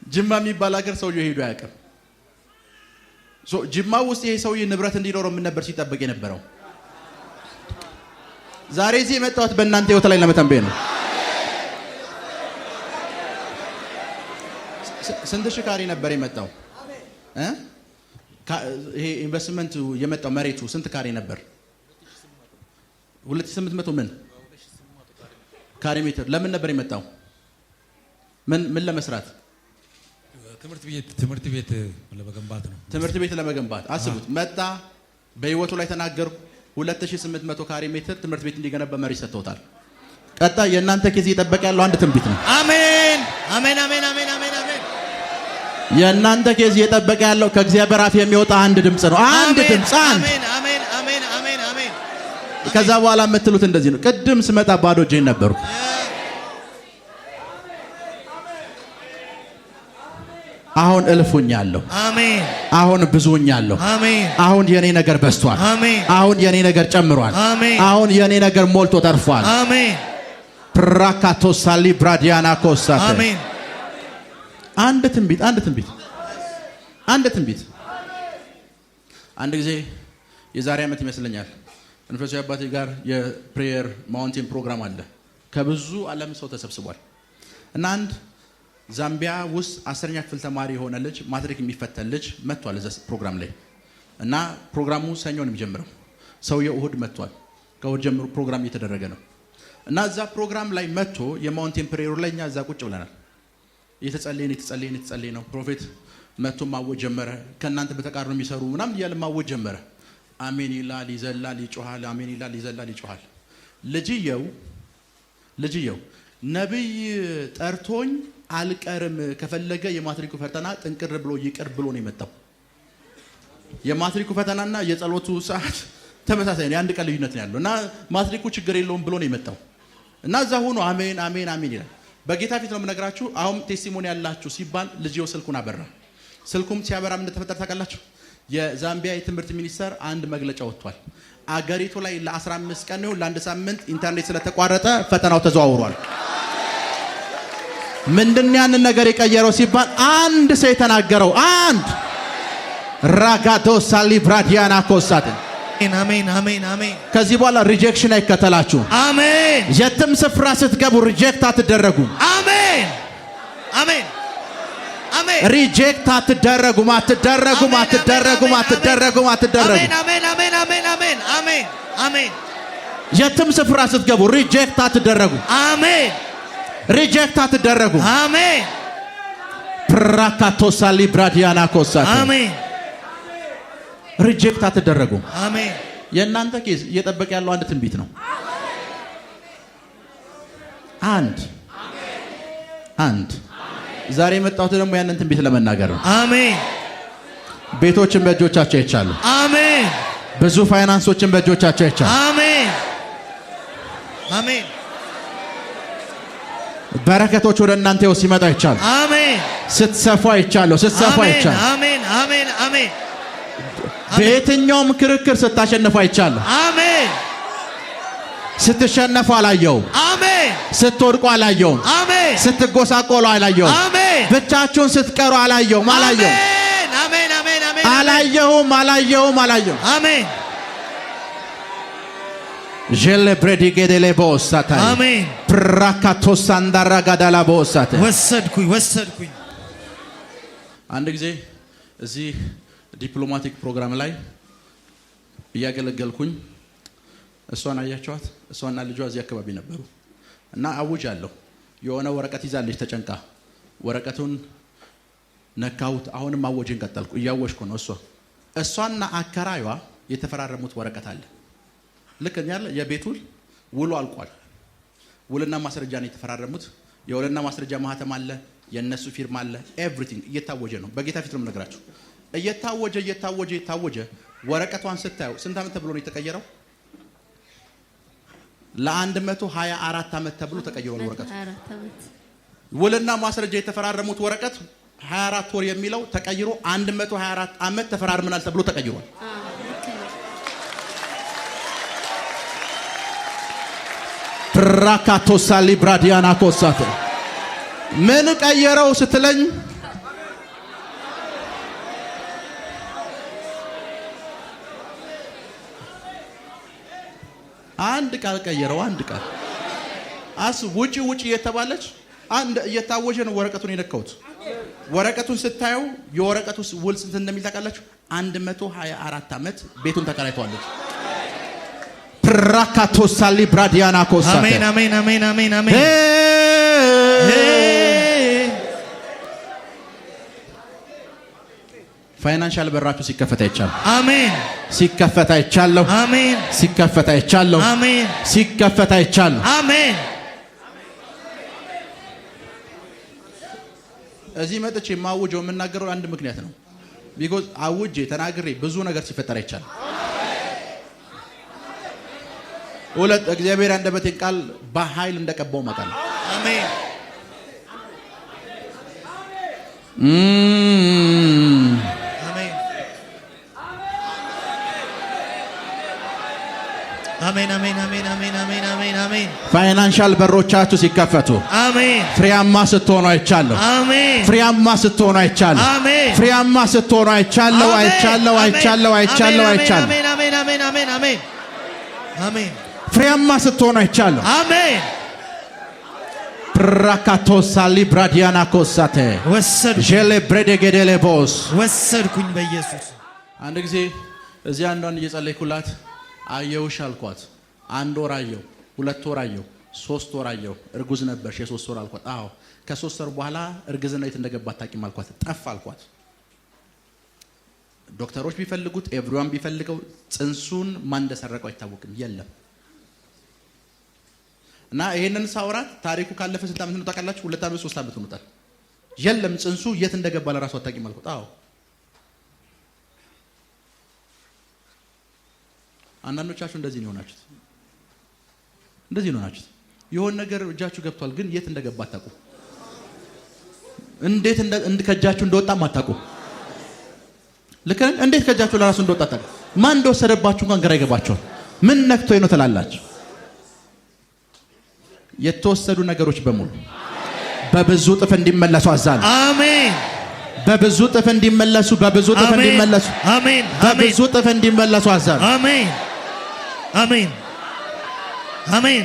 ጅማ የሚባል ሀገር ሰውየው ሄዶ አያውቅም። ጅማ ውስጥ ይሄ ሰውዬ ንብረት እንዲኖረው ምን ነበር ሲጠበቅ የነበረው? ዛሬ እዚህ የመጣሁት በእናንተ ህይወት ላይ ለመተንበይ ነው። ስንት ሺህ ካሬ ነበር የመጣው? ይሄ ኢንቨስትመንቱ የመጣው መሬቱ ስንት ካሬ ነበር? 2800 ምን ካሬ ሜትር። ለምን ነበር የመጣው? ምን ለመስራት? ትምህርት ቤት ለመገንባት ነው። ትምህርት ቤት ለመገንባት አስቡት። መጣ፣ በህይወቱ ላይ ተናገሩ። 2800 ካሬ ሜትር ትምህርት ቤት እንዲገነባ መሬት ሰጥተውታል። ቀጣይ የእናንተ ኬዝ እየጠበቀ ያለው አንድ ትንቢት ነው። አሜን አሜን አሜን አሜን አሜን አሜን። የእናንተ ኬዝ እየጠበቀ ያለው ከእግዚአብሔር አፍ የሚወጣ አንድ ድምጽ ነው። አንድ ድምጽ። አሜን አሜን አሜን አሜን አሜን። ከዛ በኋላ የምትሉት እንደዚህ ነው። ቅድም ስመጣ ባዶ እጄን ነበርኩ። አሁን እልፉኛለሁ። አሜን። አሁን ብዙኛለሁ። አሜን። አሁን የኔ ነገር በስቷል። አሜን። አሁን የኔ ነገር ጨምሯል። አሜን። አሁን የኔ ነገር ሞልቶ ተርፏል። አሜን። ፕራካቶሳሊ ብራዲያና ኮሳተ። አሜን። አንድ ትንቢት አንድ ጊዜ የዛሬ ዓመት ይመስለኛል መንፈሳዊ አባቴ ጋር የፕሬየር ማውንቴን ፕሮግራም አለ። ከብዙ ዓለም ሰው ተሰብስቧል እና አንድ ዛምቢያ ውስጥ 10ኛ ክፍል ተማሪ የሆነ ልጅ ማትሪክ የሚፈተን ልጅ መጥቷል እዛ ፕሮግራም ላይ እና ፕሮግራሙ ሰኞ ነው የሚጀምረው። ሰውየው እሁድ መጥቷል። ከእሁድ ጀምሮ ፕሮግራም እየተደረገ ነው እና እዛ ፕሮግራም ላይ መጥቶ የማውንቴን ፕሬየሩ ላይ እኛ እዛ ቁጭ ብለናል። እየተጸለየ ነው። ፕሮፌት መጥቶ ማወጅ ጀመረ። ከእናንተ በተቃርኖ የሚሰሩ ምናምን እያለ ማወጅ ጀመረ። አሜን ይላል፣ ይዘላል፣ ይጮሃል። አሜን ይላል፣ ይዘላል፣ ይጮሃል። ልጅየው ነብይ ጠርቶኝ አልቀርም፣ ከፈለገ የማትሪኩ ፈተና ጥንቅር ብሎ ይቅር ብሎ ነው የመጣው። የማትሪኩ ፈተናና የጸሎቱ ሰዓት ተመሳሳይ ነው። የአንድ ቀን ልዩነት ነው ያለው እና ማትሪኩ ችግር የለውም ብሎ ነው የመጣው እና እዛ ሆኖ አሜን አሜን አሜን ይላል። በጌታ ፊት ነው የምነግራችሁ። አሁን ቴስቲሞኒ ያላችሁ ሲባል ልጅየው ስልኩን አበራ። ስልኩም ሲያበራ ምን እንደተፈጠረ ታውቃላችሁ? የዛምቢያ የትምህርት ሚኒስቴር አንድ መግለጫ ወጥቷል። አገሪቱ ላይ ለ15 ቀን ነው ለአንድ ሳምንት ኢንተርኔት ስለተቋረጠ ፈተናው ተዘዋውሯል። ምንድነው ያንን ነገር የቀየረው ሲባል አንድ ሰው የተናገረው ራጋዶ ሳሊብራዲያና ኮሳተ አሜን አሜን አሜን። ከዚህ በኋላ ሪጀክሽን አይከተላችሁ። አሜን። የትም ስፍራ ስትገቡ ሪጀክት አትደረጉም። አሜን አሜን አሜን። ሪጀክት አትደረጉም አትደረጉም አትደረጉም አትደረጉም አትደረጉም። አሜን አሜን አሜን አሜን አሜን አሜን። የትም ስፍራ ስትገቡ ሪጀክት አትደረጉም። አሜን። ሪጀክት አትደረጉም። አሜን። ፕራካቶ ሳሊብራዲያና ኮሳተ አሜን። ሪጀክት አትደረጉም። አሜን። የእናንተ ኬዝ እየጠበቀ ያለው አንድ ትንቢት ነው። አንድ ዛሬ የመጣሁት ደግሞ ያንን ትንቢት ለመናገር ነው። አሜን። ቤቶችን በእጆቻቸው ይቻሉ። አሜን። ብዙ ፋይናንሶችን በእጆቻቸው ይቻሉ። አሜን አሜን። በረከቶች ወደ እናንተ ሲመጣ ይቻሉ። አሜን። ስትሰፋ ይቻሉ። ስትሰፋ ይቻሉ። አሜን አሜን አሜን። በየትኛውም ክርክር ስታሸንፉ አይቻለሁ። አሜን። ስትሸነፉ አላየውም። አሜን። ስትወድቁ አላየውም። አሜን። ስትጎሳቆሉ አላየውም። አሜን። ብቻችሁን ስትቀሩ አላየውም። አሜን አሜን አሜን አሜን። አላየውም አላየውም አላየውም። አሜን። ጀለ ብሬዲ ገደለ ቦሳታ አሜን። ፕራካቶ ሳንዳራ ጋዳላ ቦሳታ ወሰድኩኝ። አንድ ጊዜ እዚህ ዲፕሎማቲክ ፕሮግራም ላይ እያገለገልኩኝ እሷን አያቸዋት። እሷና ልጇ እዚህ አካባቢ ነበሩ እና አውጅ አለሁ የሆነ ወረቀት ይዛለች ተጨንቃ። ወረቀቱን ነካሁት። አሁንም አወጅን ቀጠልኩ። እያወጅኩ ነው። እሷና አከራዩዋ የተፈራረሙት ወረቀት አለ። ልክ ያለ የቤት ውሉ አልቋል። ውልና ማስረጃ ነው የተፈራረሙት። የውልና ማስረጃ ማህተም አለ፣ የነሱ ፊርማ አለ። ኤቭሪቲንግ እየታወጀ ነው። በጌታ ፊት ነው የምነግራችሁ። እየታወጀ ወረቀቷን ስታየው ስንት ዓመት ተብሎ ነው የተቀየረው? ለ124 ዓመት ተብሎ ተቀይሮ ነው ወረቀቱ። ውልና ማስረጃ የተፈራረሙት ወረቀት 24 ወር የሚለው ተቀይሮ 124 ዓመት ተፈራርመናል ተብሎ ተቀይሯል። ፕራካቶ ሳሊብራዲያና ኮሳተ ምን ቀየረው ስትለኝ አንድ ቃል ቀየረው። አንድ ቃል ውጪ እየተባለች አንድ እየታወጀ ነው ወረቀቱን የነካሁት። ወረቀቱን ስታየው የወረቀቱ ውል ስንት እንደሚል ታውቃላችሁ? 124 ዓመት ቤቱን ተከራይቷለች። ፕራካቶ ሳሊብራዲያና ኮሳተ አሜን አሜን አሜን አሜን አሜን። ፋይናንሻል በራችሁ ሲከፈት አይቻለሁ። አሜን። ሲከፈት አይቻለሁ። አሜን። ሲከፈት አይቻለሁ። አሜን። ሲከፈት አይቻለሁ። አሜን። እዚህ መጥቼ ማውጀው የምናገረው አንድ ምክንያት ነው። ቢኮዝ አውጄ ተናግሬ ብዙ ነገር ሲፈጠር አይቻለሁ። ሁለት እግዚአብሔር አንደበቴን ቃል በኃይል እንደቀባው ማውቃለሁ። አሜን። አሜን አሜን አሜን አሜን አሜን አሜን አሜን። ፋይናንሻል በሮቻችሁ ሲከፈቱ አሜን። ፍሬያማ ስትሆኑ አይቻለሁ። አሜን። ፍሬያማ ስትሆኑ አይቻለሁ። አሜን። ፍሬያማ ስትሆኑ አይቻለሁ። አይቻለሁ አይቻለሁ አይቻለሁ አይቻለሁ። አሜን አሜን አሜን አሜን አሜን አሜን። ፍሬያማ ስትሆኑ አይቻለሁ። አሜን። ፕራካቶ ሳሊብራዲያና ኮሳተ ወሰድኩኝ። ጀለ ብሬደ ገደለ ቦስ ወሰድኩኝ በኢየሱስ። አንድ ጊዜ እዚህ አንዷን እየጸለይኩላት አየውሽ አልኳት። 1 ወር አየው፣ 2 ወር አየው፣ 3 ወር አየው። እርጉዝ ነበርሽ የ3 ወር አልኳት። አዎ ከ3 ወር በኋላ እርግዝናው የት እንደገባ አታውቂም አልኳት። ጠፋ አልኳት። ዶክተሮች ቢፈልጉት ኤቭሪዋን ቢፈልገው ጽንሱን ማን እንደሰረቀው አይታወቅም። የለም። እና ይሄንን ሳውራት ታሪኩ ካለፈ ስንት ዓመት ነው ታውቃላችሁ? 2 ዓመት 3 ዓመት ሆኖታል። የለም ጽንሱ የት እንደገባ ለራሱ አታውቂም አልኳት። አዎ አንዳንዶቻችሁ እንደዚህ ነው የሆናችሁት። የሆነ ነገር እጃችሁ ገብቷል፣ ግን የት እንደገባ አታውቁ። እንዴት ከእጃችሁ እንደወጣም አታውቁ። ልክ እንዴት ከእጃችሁ ለራሱ እንደወጣ አታውቁ። ማን እንደወሰደባችሁ እንኳን ግራ ይገባችኋል። ምን ነክቶኝ ነው ትላላችሁ። የተወሰዱ ነገሮች በሙሉ በብዙ እጥፍ እንዲመለሱ አዛለሁ። አሜን። በብዙ ጥፍ እንዲመለሱ በብዙ ጥፍ እንዲመለሱ አሜን በብዙ ጥፍ እንዲመለሱ አዛል አሜን አሜን አሜን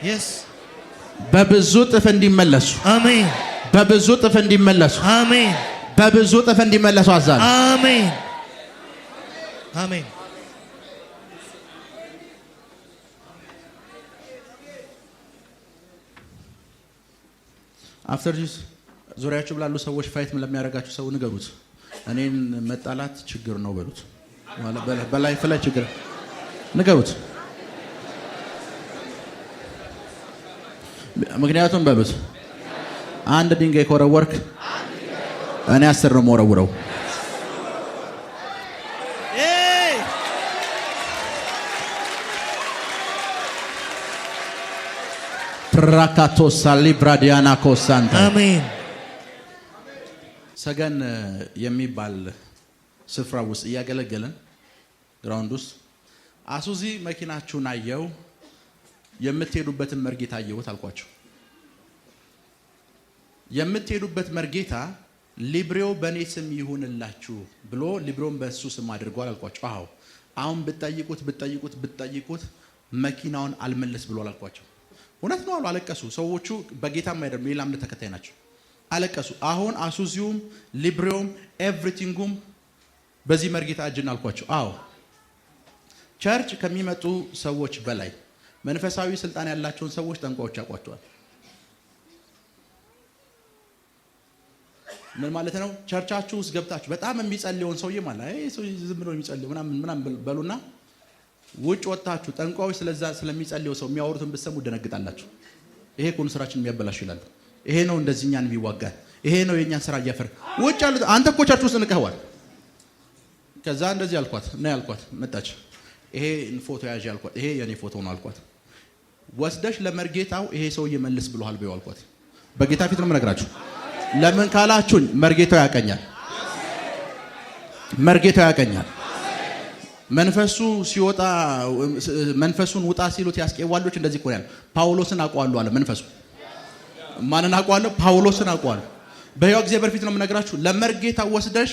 yes በብዙ ጥፍ እንዲመለሱ አሜን በብዙ ጥፍ እንዲመለሱ አሜን በብዙ ጥፍ እንዲመለሱ አዛል አሜን አሜን አፍተር ዲስ ዙሪያችሁ ላሉ ሰዎች ፋይት ለሚያደርጋችሁ ሰው ንገሩት። እኔን መጣላት ችግር ነው በሉት። በላይፍ ላይ ችግር ንገሩት። ምክንያቱም በሉት አንድ ድንጋይ ከወረወርክ እኔ 10 ነው የምወረውረው። ፕራካቶሳሊ ብራዲያና ኮሳንታ አሜን። ሰገን የሚባል ስፍራ ውስጥ እያገለገለን ግራውንድ ውስጥ አሱዚ መኪናችሁን አየው የምትሄዱበትን መርጌታ አየሁት አልኳቸው። የምትሄዱበት መርጌታ ሊብሬው በኔ ስም ይሁንላችሁ ብሎ ሊብሬውን በሱ ስም አድርጓል አልኳቸው። አዎ አሁን ብትጠይቁት መኪናውን አልመለስ ብሏል አልኳቸው። እውነት ነው አሉ። አለቀሱ። ሰዎቹ በጌታም አይደለም ሌላ እምነት ተከታይ ናቸው። አለቀሱ። አሁን አሱዚውም ሊብሬውም ኤቭሪቲንጉም በዚህ መርጌታ እጅን አልኳቸው። አዎ ቸርች ከሚመጡ ሰዎች በላይ መንፈሳዊ ስልጣን ያላቸውን ሰዎች ጠንቋዮች ያውቋቸዋል። ምን ማለት ነው? ቸርቻችሁ ውስጥ ገብታችሁ በጣም የሚጸልየውን ሰውዬ ማለት አይ ሰው ዝም ብሎ የሚጸልየው ምናምን በሉና ውጭ ወጣችሁ ጠንቋዮች ስለዛ ስለሚጸልየው ሰው የሚያወሩትን ብትሰሙ ደነግጣላችሁ። ይሄ ኮን ስራችን የሚያበላሽ ይላል። ይሄ ነው እንደዚህኛን የሚዋጋል። ይሄ ነው የኛን ስራ እያፈር ውጭ ያሉት አንተ እኮ ቸርች ውስጥ ንቀዋል። ከዛ እንደዚህ አልኳት እና ያልኳት መጣች። ይሄ ፎቶ ያዥ አልኳት። ይሄ የኔ ፎቶ ነው አልኳት። ወስደሽ ለመርጌታው ይሄ ሰውዬ መልስ ብሎሃል በይው አልኳት። በጌታ ፊት ነው የምነግራችሁ። ለምን ካላችሁኝ መርጌታው ያቀኛል። መርጌታው ያቀኛል። መንፈሱ ሲወጣ መንፈሱን ውጣ ሲሉት ያስቀዋሎች እንደዚህ እኮ ያለው ጳውሎስን አውቀዋለሁ አለ። መንፈሱ ማንን አውቀዋለሁ? ጳውሎስን አውቀዋለሁ። በሕያው እግዚአብሔር ፊት ነው የምነግራችሁ። ለመርጌታው ወስደሽ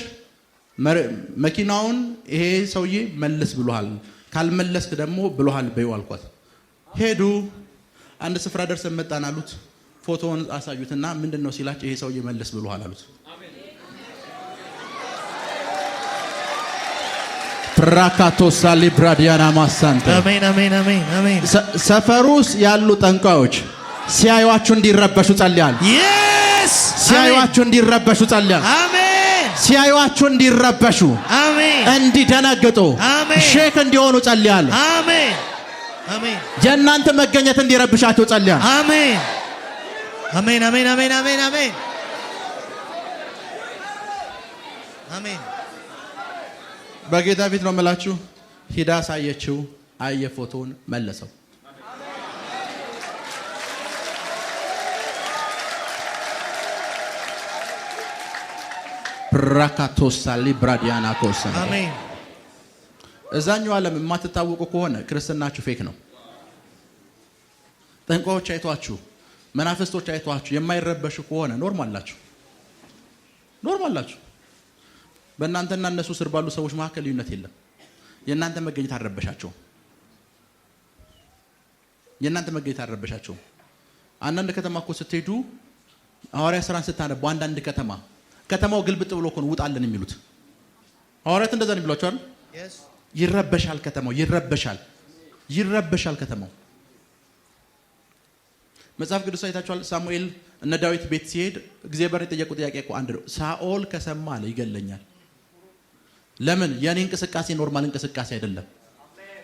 መኪናውን ይሄ ሰውዬ መልስ ብሎሃል፣ ካልመለስክ ደግሞ ብሎሃል በይው አልኳት። ሄዱ። አንድ ስፍራ ደርሰን መጣን አሉት። ፎቶውን አሳዩትና ምንድነው ሲላችሁ ይሄ ሰውዬ መልስ ብሎሃል አሉት። ፕራካቶሳሊ ብራዲያና ማሳንተ አሜን አሜን አሜን አሜን። ሰፈሩስ ያሉ ጠንቋዮች ሲያዩአችሁ እንዲረበሹ ጸልያለሁ። yes ሲያዩአችሁ እንዲረበሹ ጸልያለሁ። አሜን። ሲያዩአችሁ እንዲረበሹ አሜን፣ እንዲደነግጡ አሜን፣ ሼክ እንዲሆኑ ጸልያለሁ። አሜን አሜን። የእናንተ መገኘት እንዲረብሻቸው ጸልያለሁ። አሜን አሜን አሜን አሜን አሜን አሜን አሜን። በጌታ ፊት ነው የምላችሁ። ሂዳ ሳየችው፣ አየ፣ ፎቶውን መለሰው። ፕራካቶሳሊ ብራዲያና ኮሳ አሜን። እዛኛው ዓለም የማትታወቁ ከሆነ ክርስትናችሁ ፌክ ነው። ጠንቋዮች አይቷችሁ፣ መናፍስቶች አይቷችሁ የማይረበሹ ከሆነ ኖርማል ናችሁ። በእናንተና እነሱ ስር ባሉ ሰዎች መካከል ልዩነት የለም። የእናንተ መገኘት አልረበሻቸውም። አንዳንድ ከተማ እኮ ስትሄዱ ሐዋርያ ሥራን ስታነቡ አንዳንድ ከተማው ግልብጥ ብሎ እኮ ነው ውጣልን የሚሉት ሐዋርያት እንደዛ ነው የሚሏቸው አይደል? ይረበሻል ከተማው፣ ይረበሻል ከተማው። መጽሐፍ ቅዱስ አይታችኋል። ሳሙኤል እነ ዳዊት ቤት ሲሄድ እግዚአብሔር የጠየቁት ጥያቄ እኮ አንድ ነው። ሳኦል ከሰማ አለ ይገለኛል። ለምን? የኔ እንቅስቃሴ ኖርማል እንቅስቃሴ አይደለም።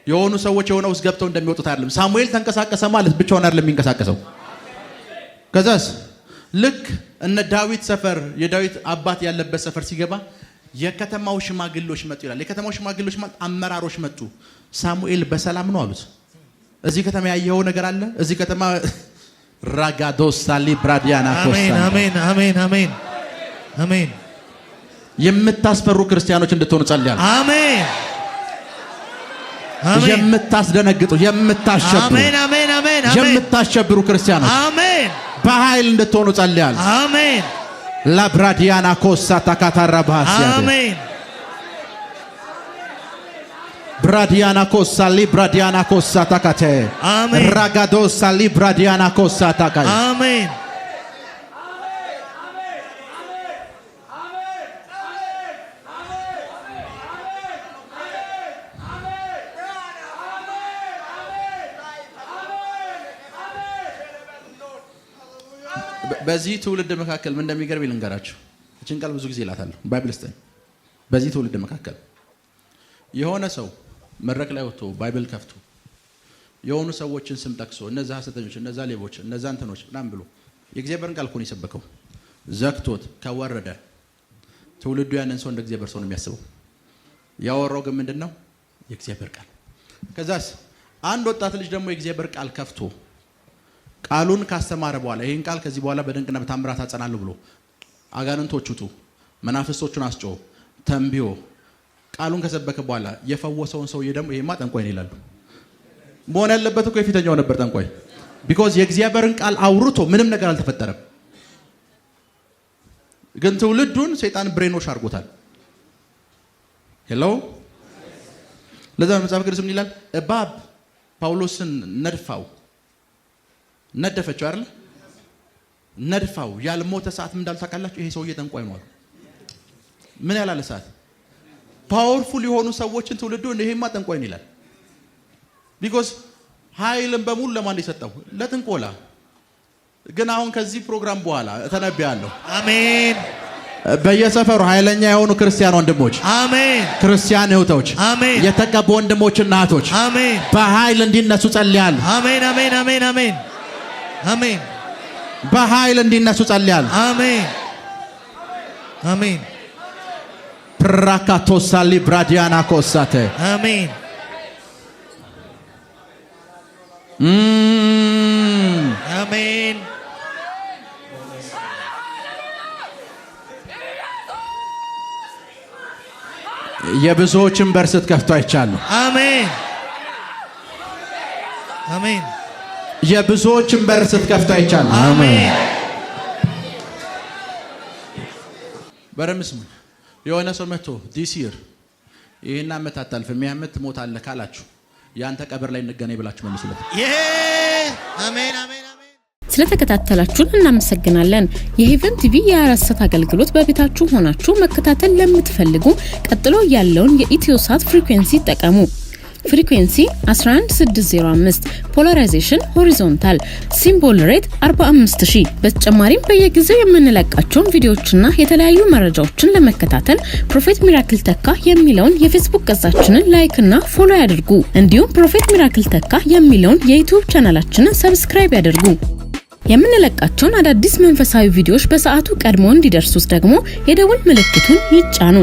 የሆኑ ሰዎች የሆነ ውስጥ ገብተው እንደሚወጡት አይደለም። ሳሙኤል ተንቀሳቀሰ ማለት ብቻውን አይደለም የሚንቀሳቀሰው። ከዛስ ልክ እነ ዳዊት ሰፈር የዳዊት አባት ያለበት ሰፈር ሲገባ የከተማው ሽማግሌዎች መጡ ይላል። የከተማው ሽማግሌዎች ማለት አመራሮች መጡ። ሳሙኤል በሰላም ነው አሉት። እዚህ ከተማ ያየው ነገር አለ? እዚህ ከተማ ራጋዶሳሊ ብራዲያና ኮሳ አሜን አሜን አሜን አሜን። የምታስፈሩ ክርስቲያኖች እንድትሆኑ ጸልያለሁ። አሜን አሜን። የምታስደነግጡ፣ የምታሸብሩ፣ አሜን አሜን አሜን አሜን። የምታሸብሩ ክርስቲያኖች አሜን በኃይል እንድትሆኑ ጸልያለሁ። አሜን ላብራዲያና ኮሳ ታካታራባሲያ አሜን ብራዲያና ኮሳ ሊብራዲያና ኮሳ ታካቴ አሜን ራጋዶሳ ሊብራዲያና ኮሳ ታካይ አሜን በዚህ ትውልድ መካከል ምን እንደሚገርም ልንገራችሁ። እቺን ቃል ብዙ ጊዜ እላታለሁ ባይብል ስተን። በዚህ ትውልድ መካከል የሆነ ሰው መድረክ ላይ ወጥቶ ባይብል ከፍቶ የሆኑ ሰዎችን ስም ጠቅሶ እነዛ ሐሰተኞች፣ እነዛ ሌቦች፣ እነዛ እንትኖች ምናምን ብሎ የእግዚአብሔርን ቃል እኮ ነው የሰበከው። ዘግቶት ከወረደ ትውልዱ ያንን ሰው እንደ እግዚአብሔር ሰው ነው የሚያስበው። ያወራው ግን ምንድነው? የእግዚአብሔር ቃል። ከዛስ አንድ ወጣት ልጅ ደግሞ የእግዚአብሔር ቃል ከፍቶ ቃሉን ካስተማረ በኋላ ይሄን ቃል ከዚህ በኋላ በድንቅና በታምራት አጸናለሁ ብሎ አጋንንቶቹ መናፍስቶቹን አስጮ ተንቢዮ ቃሉን ከሰበከ በኋላ የፈወሰውን ሰውዬ ደግሞ ይሄማ ጠንቋይ ነው ይላሉ። መሆን ያለበት እኮ የፊተኛው ነበር ጠንቋይ። ቢኮዝ የእግዚአብሔርን ቃል አውርቶ ምንም ነገር አልተፈጠረም። ግን ትውልዱን ሰይጣን ብሬኖሽ አድርጎታል። ሄሎ ለዛ መጽሐፍ ቅዱስ ምን ይላል? እባብ ጳውሎስን ነደፈችው አይደል? ነድፋው ያልሞተ ሰዓት ምን እንዳልታውቃላችሁ? ይሄ ሰውዬ ጠንቋይ ነው አሉ። ምን ያላለ ሰዓት ፓወርፉል የሆኑ ሰዎችን ትውልዱ ይሄማ ጠንቋይ ነው ይላል። ቢኮዝ ኃይልን በሙሉ ለማን የሰጠው? ለጥንቆላ። ግን አሁን ከዚህ ፕሮግራም በኋላ እተነብያለሁ። አሜን። በየሰፈሩ ኃይለኛ የሆኑ ክርስቲያን ወንድሞች፣ አሜን፣ ክርስቲያን እህቶች፣ አሜን፣ የተቀቡ ወንድሞችና እህቶች፣ አሜን፣ በኃይል እንዲነሱ ጸልያለሁ። አሜን አሜን አሜን አሜን አሜን። በኃይል እንዲነሱ ጸልያለሁ። አሜን አሜን። ፕራካቶሳ ሊብራዲያና ኮሳተ አሜን አሜን። የብዙዎችን በር ስትከፍቱ አይቻለሁ። አሜን አሜን። የብዙዎችን በር ስትከፍቱ አይቻለሁ። አሜን። በረምስሙ የሆነ ሰው መጥቶ ዲስ ይር ይሄን አመት አታልፍም የሚያመት ትሞታለህ ካላችሁ ያንተ ቀብር ላይ እንገናኝ ብላችሁ መልሱለት። አሜን አሜን። ስለተከታተላችሁን እናመሰግናለን። የሄቨን ቲቪ የአራሰት አገልግሎት በቤታችሁ ሆናችሁ መከታተል ለምትፈልጉ ቀጥሎ ያለውን የኢትዮሳት ፍሪኩዌንሲ ተጠቀሙ። ፍሪኩዌንሲ 11605፣ ፖላራይዜሽን ሆሪዞንታል፣ ሲምቦል ሬት 45000። በተጨማሪም በየጊዜው የምንለቃቸውን ቪዲዮዎችና የተለያዩ መረጃዎችን ለመከታተል ፕሮፌት ሚራክል ተካ የሚለውን የፌስቡክ ገጻችንን ላይክ እና ፎሎ ያድርጉ። እንዲሁም ፕሮፌት ሚራክል ተካ የሚለውን የዩቲዩብ ቻናላችንን ሰብስክራይብ ያድርጉ። የምንለቃቸውን አዳዲስ መንፈሳዊ ቪዲዮዎች በሰዓቱ ቀድሞ እንዲደርሱት ደግሞ የደወል ምልክቱን ይጫኑ።